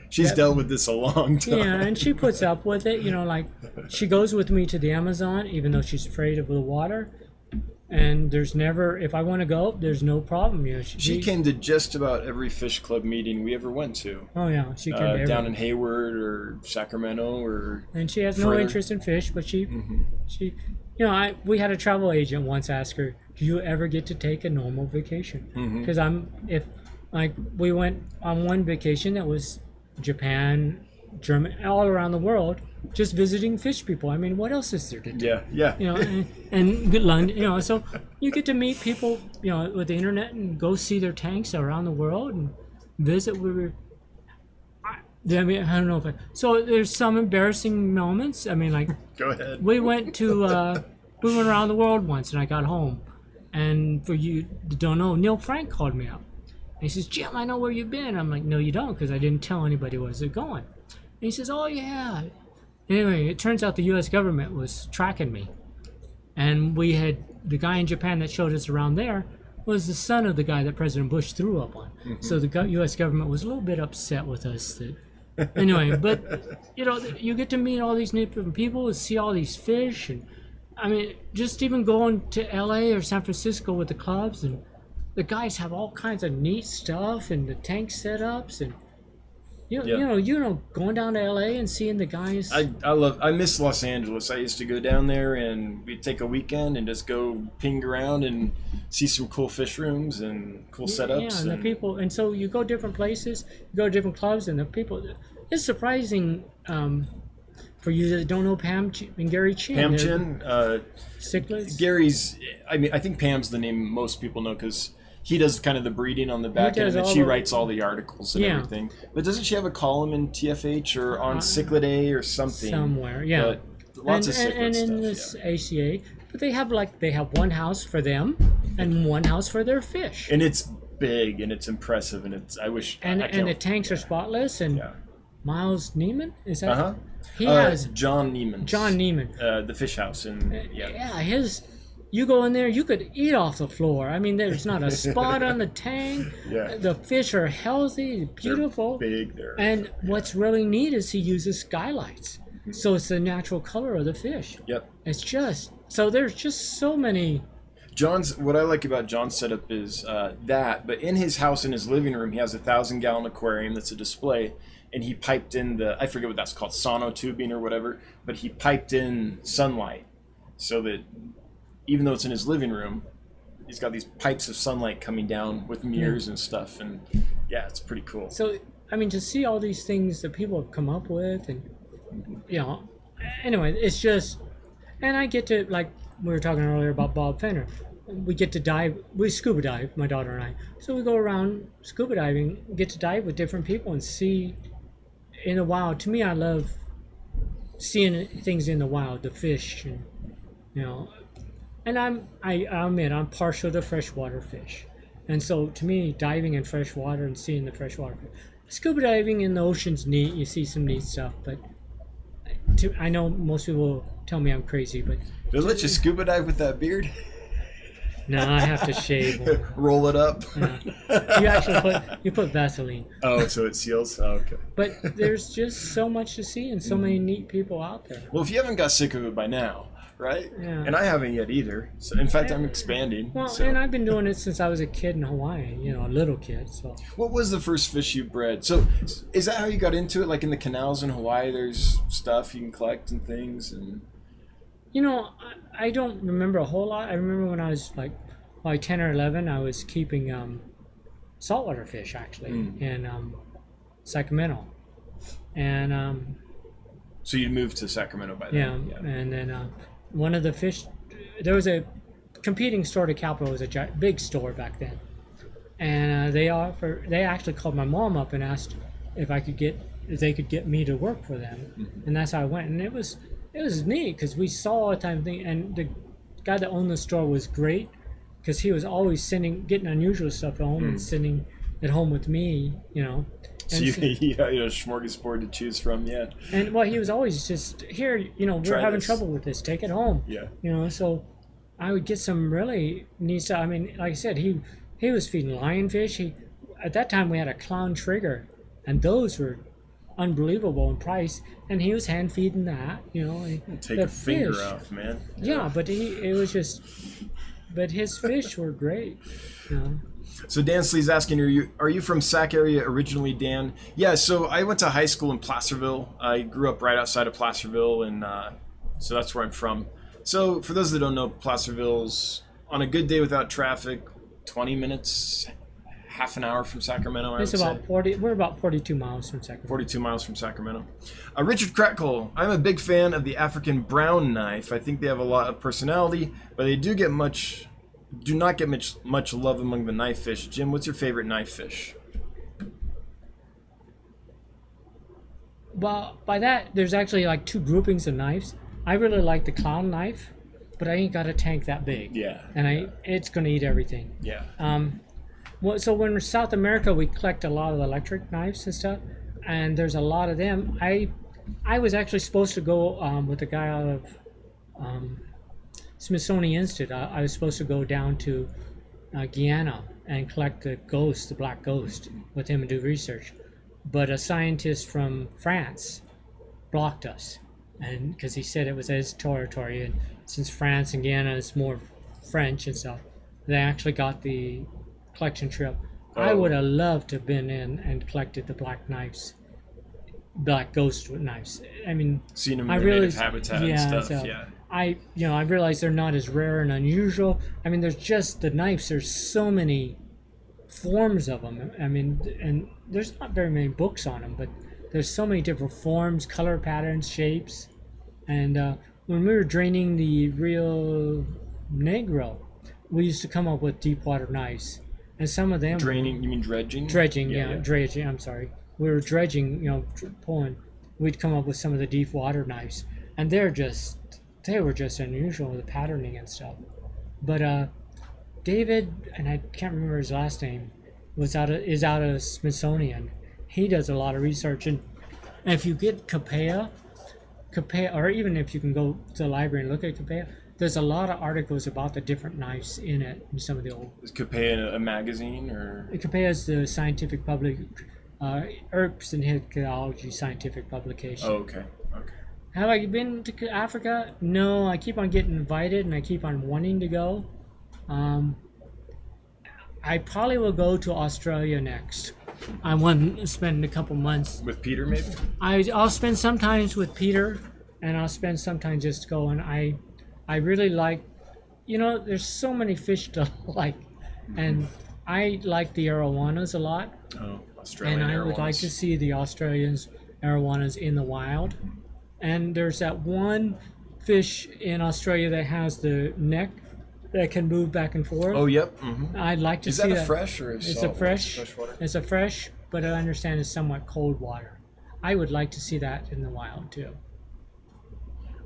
She's dealt with this a long time. Yeah, and she puts up with it, you know, like she goes with me to the Amazon, even though she's afraid of the water. And there's never, if I want to go, there's no problem. You know, She came to just about every fish club meeting we ever went to. Oh yeah, she came to Down every- in Hayward or Sacramento or. And she has no further. interest in fish, but she, you know, we had a travel agent once ask her, "Do you ever get to take a normal vacation?" Because we went on one vacation that was Japan, Germany, all around the world, just visiting fish people. I mean, what else is there to do? Yeah. You know, and good London, you know, so you get to meet people, you know, with the internet and go see their tanks around the world and visit I mean, I don't know if so there's some embarrassing moments. I mean, like Go ahead. we went around the world once and I got home, and for you that don't know, Neil Frank called me up, he says, Jim, I know where you've been. I'm like, no, you don't, because I didn't tell anybody where I was going. And he says, oh, yeah. Anyway, it turns out the U.S. government was tracking me. And we had the guy in Japan that showed us around there was the son of the guy that President Bush threw up on. So the U.S. government was a little bit upset with us. Anyway, but, you get to meet all these different people and see all these fish. And, I mean, just even going to L.A. or San Francisco with the clubs, and the guys have all kinds of neat stuff and the tank setups. And, going down to L.A. and seeing the guys. I miss Los Angeles. I used to go down there and we'd take a weekend and just go ping around and see some cool fish rooms and cool setups. Yeah, and the people, and so you go different places, you go to different clubs, and the people. It's surprising for you that don't know Pam and Gary Chin. Pam Chin, Cichlids. Gary's. I think Pam's the name most people know because he does kind of the breeding on the back end, and she writes all the articles and everything. But doesn't she have a column in TFH or on Cichlidae or something? Somewhere, yeah. But lots of cichlid and stuff. in this ACA, but they have one house for them and one house for their fish. And it's big and it's impressive and it's. I wish. And the tanks are spotless. And Miles Neiman, is that? Uh-huh. He has John Neiman. John Neiman. The fish house and You go in there, you could eat off the floor. I mean, there's not a spot on the tank. Yeah. The fish are healthy, beautiful. They're big. And what's really neat is he uses skylights. So it's the natural color of the fish. Yep. It's just, so there's just so many. What I like about John's setup is but in his house, in his living room, he has a 1,000-gallon aquarium that's a display. And he piped in I forget what that's called, sonotubing or whatever, but he piped in sunlight so that even though it's in his living room, he's got these pipes of sunlight coming down with mirrors and stuff. And yeah, it's pretty cool. So, I mean, to see all these things that people have come up with and, anyway, it's just, and I get to, like we were talking earlier about Bob Fenner, we get to dive, we scuba dive, my daughter and I. So we go around scuba diving, get to dive with different people and see in the wild. To me, I love seeing things in the wild, the fish, and, and I admit I'm partial to freshwater fish, and so to me, diving in freshwater and seeing the freshwater fish. Scuba diving in the ocean's neat. You see some neat stuff, but I know most people tell me I'm crazy, but they'll let you scuba dive with that beard. No, I have to shave. Roll it up. You actually put Vaseline. Oh, so it seals. Oh, okay. But there's just so much to see and so many neat people out there. Well, if you haven't got sick of it by now. Right? Yeah. And I haven't yet either. So in fact, I'm expanding. Well, and I've been doing it since I was a kid in Hawaii, a little kid. So. What was the first fish you bred? So is that how you got into it? Like in the canals in Hawaii, there's stuff you can collect and things? And I don't remember a whole lot. I remember when I was like 10 or 11, I was keeping saltwater fish, actually, in Sacramento. And... So you moved to Sacramento by then? Yeah. And then... one of the fish, there was a competing store to Capital. It was a big store back then, and they actually called my mom up and asked if they could get me to work for them, and that's how I went. And it was neat because we saw all the time thing, and the guy that owned the store was great because he was always getting unusual stuff at home and sending it home with me, So you got a smorgasbord to choose from, yeah. And he was always just, here, we're having trouble with this, take it home. Yeah. So I would get some really neat stuff. I mean, like I said, he was feeding lionfish. At that time we had a clown trigger, and those were unbelievable in price, and he was hand feeding that, Take a finger off, man. Yeah, but but his fish were great, So Dan Slee's asking, are you from Sac area originally, Dan? Yeah, so I went to high school in Placerville. I grew up right outside of Placerville, and so that's where I'm from. So for those that don't know, Placerville's, on a good day without traffic, 20 minutes, half an hour from Sacramento, We're about 42 miles from Sacramento. 42 miles from Sacramento. Richard Crackle, I'm a big fan of the African brown knife. I think they have a lot of personality, but they do not get much love among the knife fish. Jim, what's your favorite knife fish? Well, by that, there's actually like two groupings of knives. I really like the clown knife, but I ain't got a tank that big. Yeah. And it's going to eat everything. Yeah. Well, so when we're South America, we collect a lot of electric knives and stuff, and there's a lot of them. I was actually supposed to go with a guy out of Smithsonian Institute. I was supposed to go down to Guyana and collect the ghost, the black ghost, with him and do research. But a scientist from France blocked us, and because he said it was his territory, and since France and Guyana is more French and stuff, they actually got the collection trip. I would have loved to have been in and collected the black knives, black ghost knives. I mean, seen them I in their really, native habitat and stuff. so Yeah. I realize they're not as rare and unusual. I mean, there's just the knives. There's so many forms of them. I mean, and there's not very many books on them, but there's so many different forms, color patterns, shapes. And when we were draining the Rio Negro, we used to come up with deep water knives, and some of them Draining, you mean dredging? dredging, dredging. I'm sorry, we were dredging, pulling. We'd come up with some of the deep water knives, and they were just unusual with the patterning and stuff. But David, and I can't remember his last name, is out of Smithsonian. He does a lot of research, and if you get Capea, or even if you can go to the library and look at Capea, there's a lot of articles about the different knives in it, and some of the old. Is Capea a magazine or? Capea is the scientific herbs and Hydrology scientific publication. Oh, okay. Okay. Have I been to Africa? No, I keep on getting invited, and I keep on wanting to go. I probably will go to Australia next. I want to spend a couple months. With Peter, maybe? I'll spend sometimes with Peter, and I'll spend sometimes just going. I really like, there's so many fish to like, and I like the arowanas a lot. Oh, Australian and I would arowanas. like to see the Australians arowanas in the wild. And there's that one fish in Australia that has the neck that can move back and forth. Oh, yep. Mm-hmm. I'd like to Is see that that. a fresh or a It's salt a fresh. freshwater? It's a fresh, but I understand it's somewhat cold water. I would like to see that in the wild too.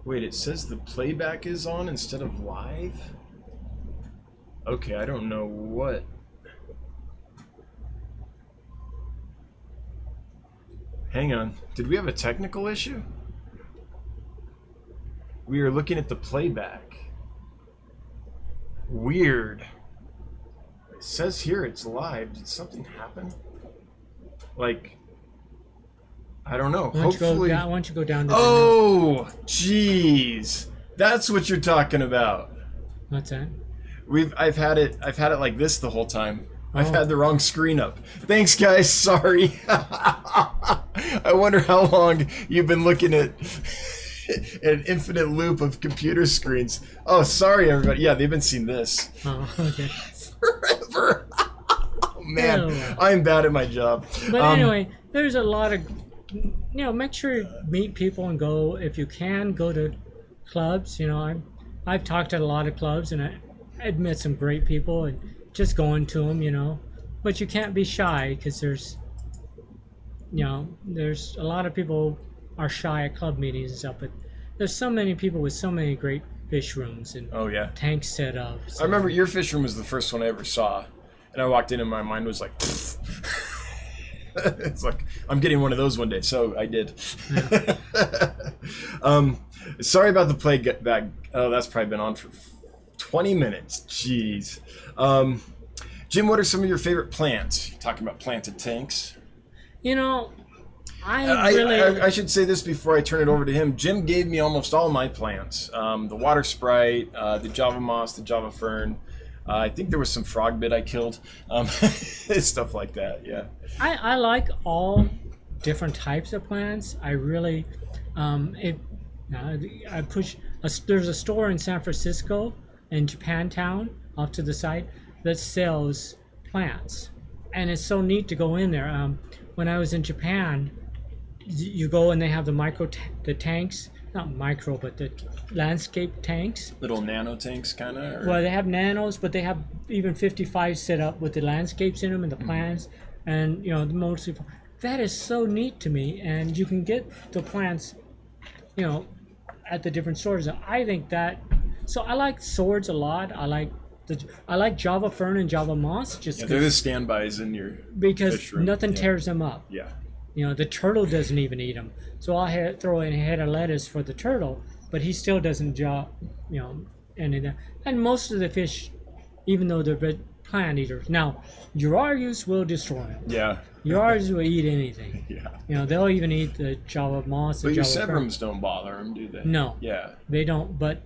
Wait, it says the playback is on instead of live? Okay, I don't know what. Hang on. Did we have a technical issue? We are looking at the playback. Weird. It says here it's live. Did something happen? Like, I don't know. Why Hopefully. don't you go down to Oh, jeez. That's what you're talking about. what's that? I've had it like this the whole time. I've Oh. had the wrong screen up. Thanks, guys. Sorry. I wonder how long you've been looking at an infinite loop of computer screens. Oh, sorry, everybody. Yeah, they've been seeing this Oh, okay. forever. Oh, man, Oh. I'm bad at my job. But anyway, there's a lot of, make sure you meet people and go, if you can, go to clubs. I've talked at a lot of clubs, and I met some great people, and just going to them, but you can't be shy, because there's a lot of people are shy at club meetings and stuff, but there's so many people with so many great fish rooms and Oh, yeah. tanks set up. I remember your fish room was the first one I ever saw, and I walked in and my mind was like, it's like, I'm getting one of those one day, so I did. Yeah. Sorry about the play back. Oh, that's probably been on for 20 minutes. Jeez. Jim, what are some of your favorite plants? You're talking about planted tanks. I should say this before I turn it over to him. Jim gave me almost all my plants. The water sprite, the Java moss, the Java fern. I think there was some frog bit I killed. Stuff like that, yeah. I like all different types of plants. I really, I push. There's a store in San Francisco, in Japantown, off to the side, that sells plants, and it's so neat to go in there. When I was in Japan, you go and they have the tanks, not micro, but the landscape tanks. Little nano tanks, kind of. Well, they have nanos, but they have even 55 set up with the landscapes in them and the plants, and mostly. That is so neat to me, and you can get the plants, at the different stores. I think that. So I like swords a lot. I like I like Java fern and Java moss just They're the standbys in your because fish room. nothing tears them up. Yeah. The turtle doesn't even eat them. So I'll throw in a head of lettuce for the turtle, but he still doesn't any of that. And most of the fish, even though they're plant eaters. Now, Urarius will destroy them. Yeah. Urarius will eat anything. Yeah. They'll even eat the Java moss. But the your Java fern. Severums don't bother them, do they? No. Yeah. They don't, but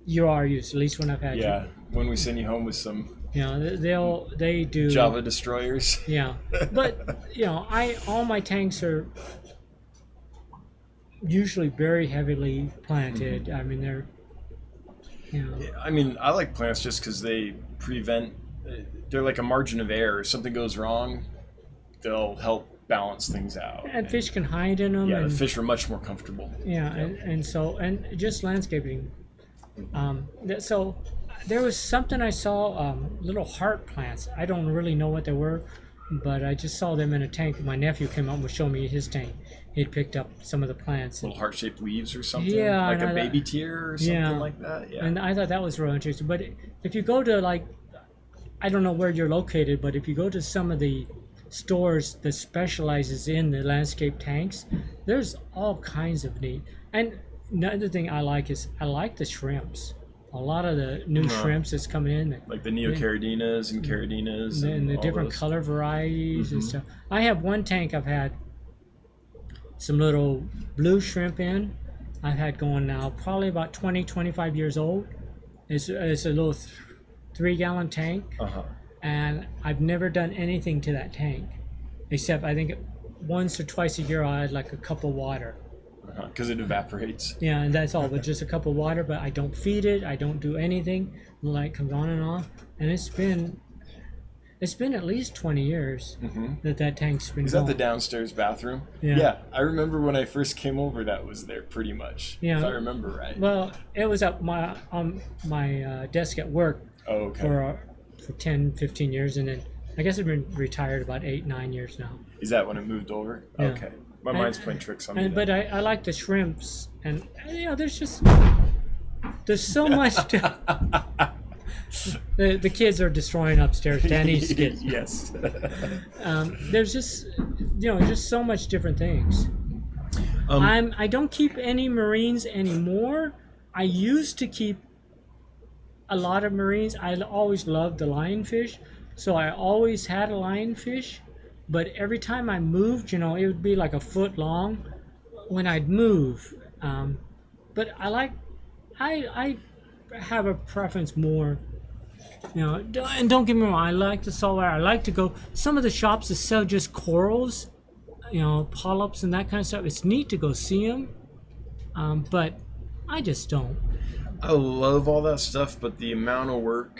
Urarius, at least when I've had Yeah. When we send you home with some they do Java destroyers. Yeah. But all my tanks are usually very heavily planted. I mean, they're I mean, I like plants just because they prevent. They're like a margin of error. If something goes wrong, they'll help balance things out. And fish can hide in them. Yeah, and the fish are much more comfortable. Yeah, and just landscaping. So there was something I saw, little heart plants. I don't really know what they were, but I just saw them in a tank. My nephew came up and was showing me his tank. He'd picked up some of the plants. Little heart-shaped leaves or something? Yeah. Like a baby tear or something like that? Yeah. And I thought that was real interesting. But if you go to, I don't know where you're located, but if you go to some of the stores that specializes in the landscape tanks, there's all kinds of neat. And another thing I like is I like the shrimps. A lot of the new shrimps that's coming in. Like the neocardinas and caridinas. And the all different those. color varieties and stuff. I have one tank I've had some little blue shrimp in. I've had going now probably about 20, 25 years old. It's a little 3-gallon tank. And I've never done anything to that tank. Except I think once or twice a year I add like a cup of water. Because it evaporates. Yeah, and that's all. But just a cup of water. But I don't feed it. I don't do anything. The light comes on and off. And it's been at least 20 years that tank's been Is going. that the downstairs bathroom? Yeah. I remember when I first came over, that was there pretty much. Yeah. If I remember right. Well, it was at my desk at work for 10, 15 years, and then I guess I've been retired about 8, 9 years now. Is that when it moved over? Yeah. Okay. My mind's playing tricks on me. But I like the shrimps, and there's so much to... The kids are destroying upstairs. Danny's kids. Yes. There's just just so much different things. I don't keep any marines anymore. I used to keep a lot of marines. I always loved the lionfish, so I always had a lionfish. But every time I moved, it would be like a foot long when I'd move. But I have a preference more. And don't get me wrong, I like the saltwater. I like to go. Some of the shops that sell just corals, polyps and that kind of stuff. It's neat to go see them, but I just don't. I love all that stuff, but the amount of work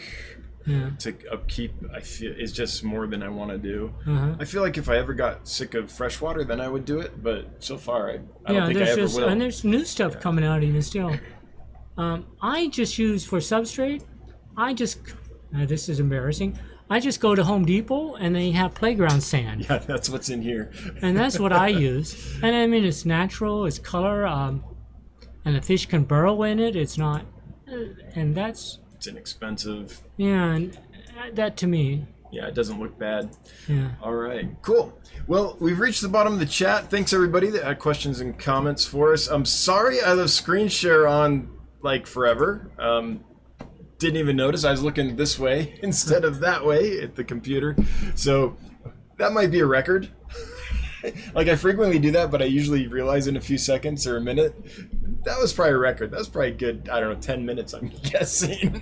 Yeah. to upkeep, I feel, is just more than I want to do. Uh-huh. I feel like if I ever got sick of freshwater, then I would do it. But so far, I don't think I ever will. And there's new stuff coming out even still. I just use for substrate. This is embarrassing. I just go to Home Depot and they have playground sand. Yeah, that's what's in here. And that's what I use. And I mean, it's natural, it's color, and the fish can burrow in it. It's not, and that's. It's inexpensive. Yeah, and that to me. Yeah, it doesn't look bad. Yeah. All right, cool. Well, we've reached the bottom of the chat. Thanks everybody that had questions and comments for us. I'm sorry I left screen share on like forever. Didn't even notice. I was looking this way instead of that way at the computer. So that might be a record. Like I frequently do that, but I usually realize in a few seconds or a minute. That was probably a record. That was probably good, I don't know, 10 minutes, I'm guessing.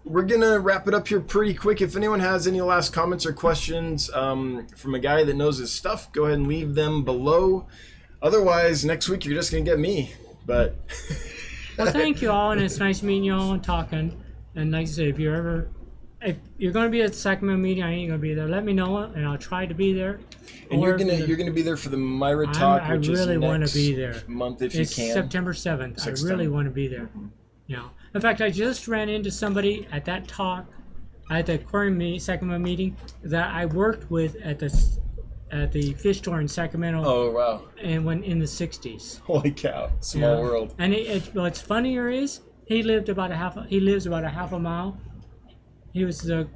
We're going to wrap it up here pretty quick. If anyone has any last comments or questions from a guy that knows his stuff, go ahead and leave them below. Otherwise, next week you're just going to get me. But well, thank you all, and it's nice meeting you all and talking. And like I said, if you're going to be at the Sacramento meeting, I ain't going to be there. Let me know, and I'll try to be there. And you're gonna be there for the Myra talk, which is really want to be there. Month if it's you can. September 7th. I really want to be there. Yeah. In fact, I just ran into somebody at that talk at the Aquarium Sacramento meeting that I worked with at the fish store in Sacramento. Oh wow! And when in the '60s. Holy cow! Small world. And what's funnier is He lives about a half a mile. He was the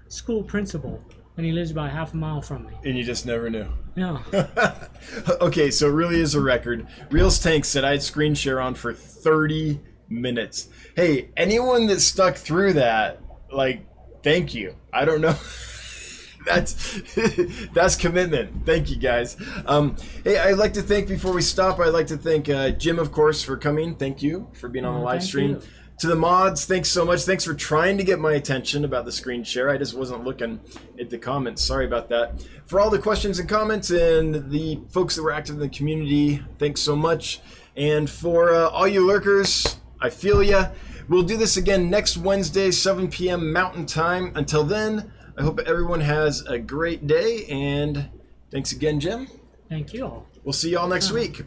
school principal, and he lives about half a mile from me. And you just never knew. Yeah. Okay, so it really is a record. Reels Tank said I had screen share on for 30 minutes. Hey, anyone that stuck through that, like, thank you. I don't know. That's commitment. Thank you, guys. Hey, I'd like to thank, before we stop, I'd like to thank Jim, of course, for coming. Thank you for being on the live stream. You. To the mods, thanks so much. Thanks for trying to get my attention about the screen share. I just wasn't looking at the comments. Sorry about that. For all the questions and comments and the folks that were active in the community, thanks so much. And for all you lurkers, I feel ya. We'll do this again next Wednesday, 7 p.m. Mountain Time. Until then, I hope everyone has a great day. And thanks again, Jim. Thank you all. We'll see you all next week.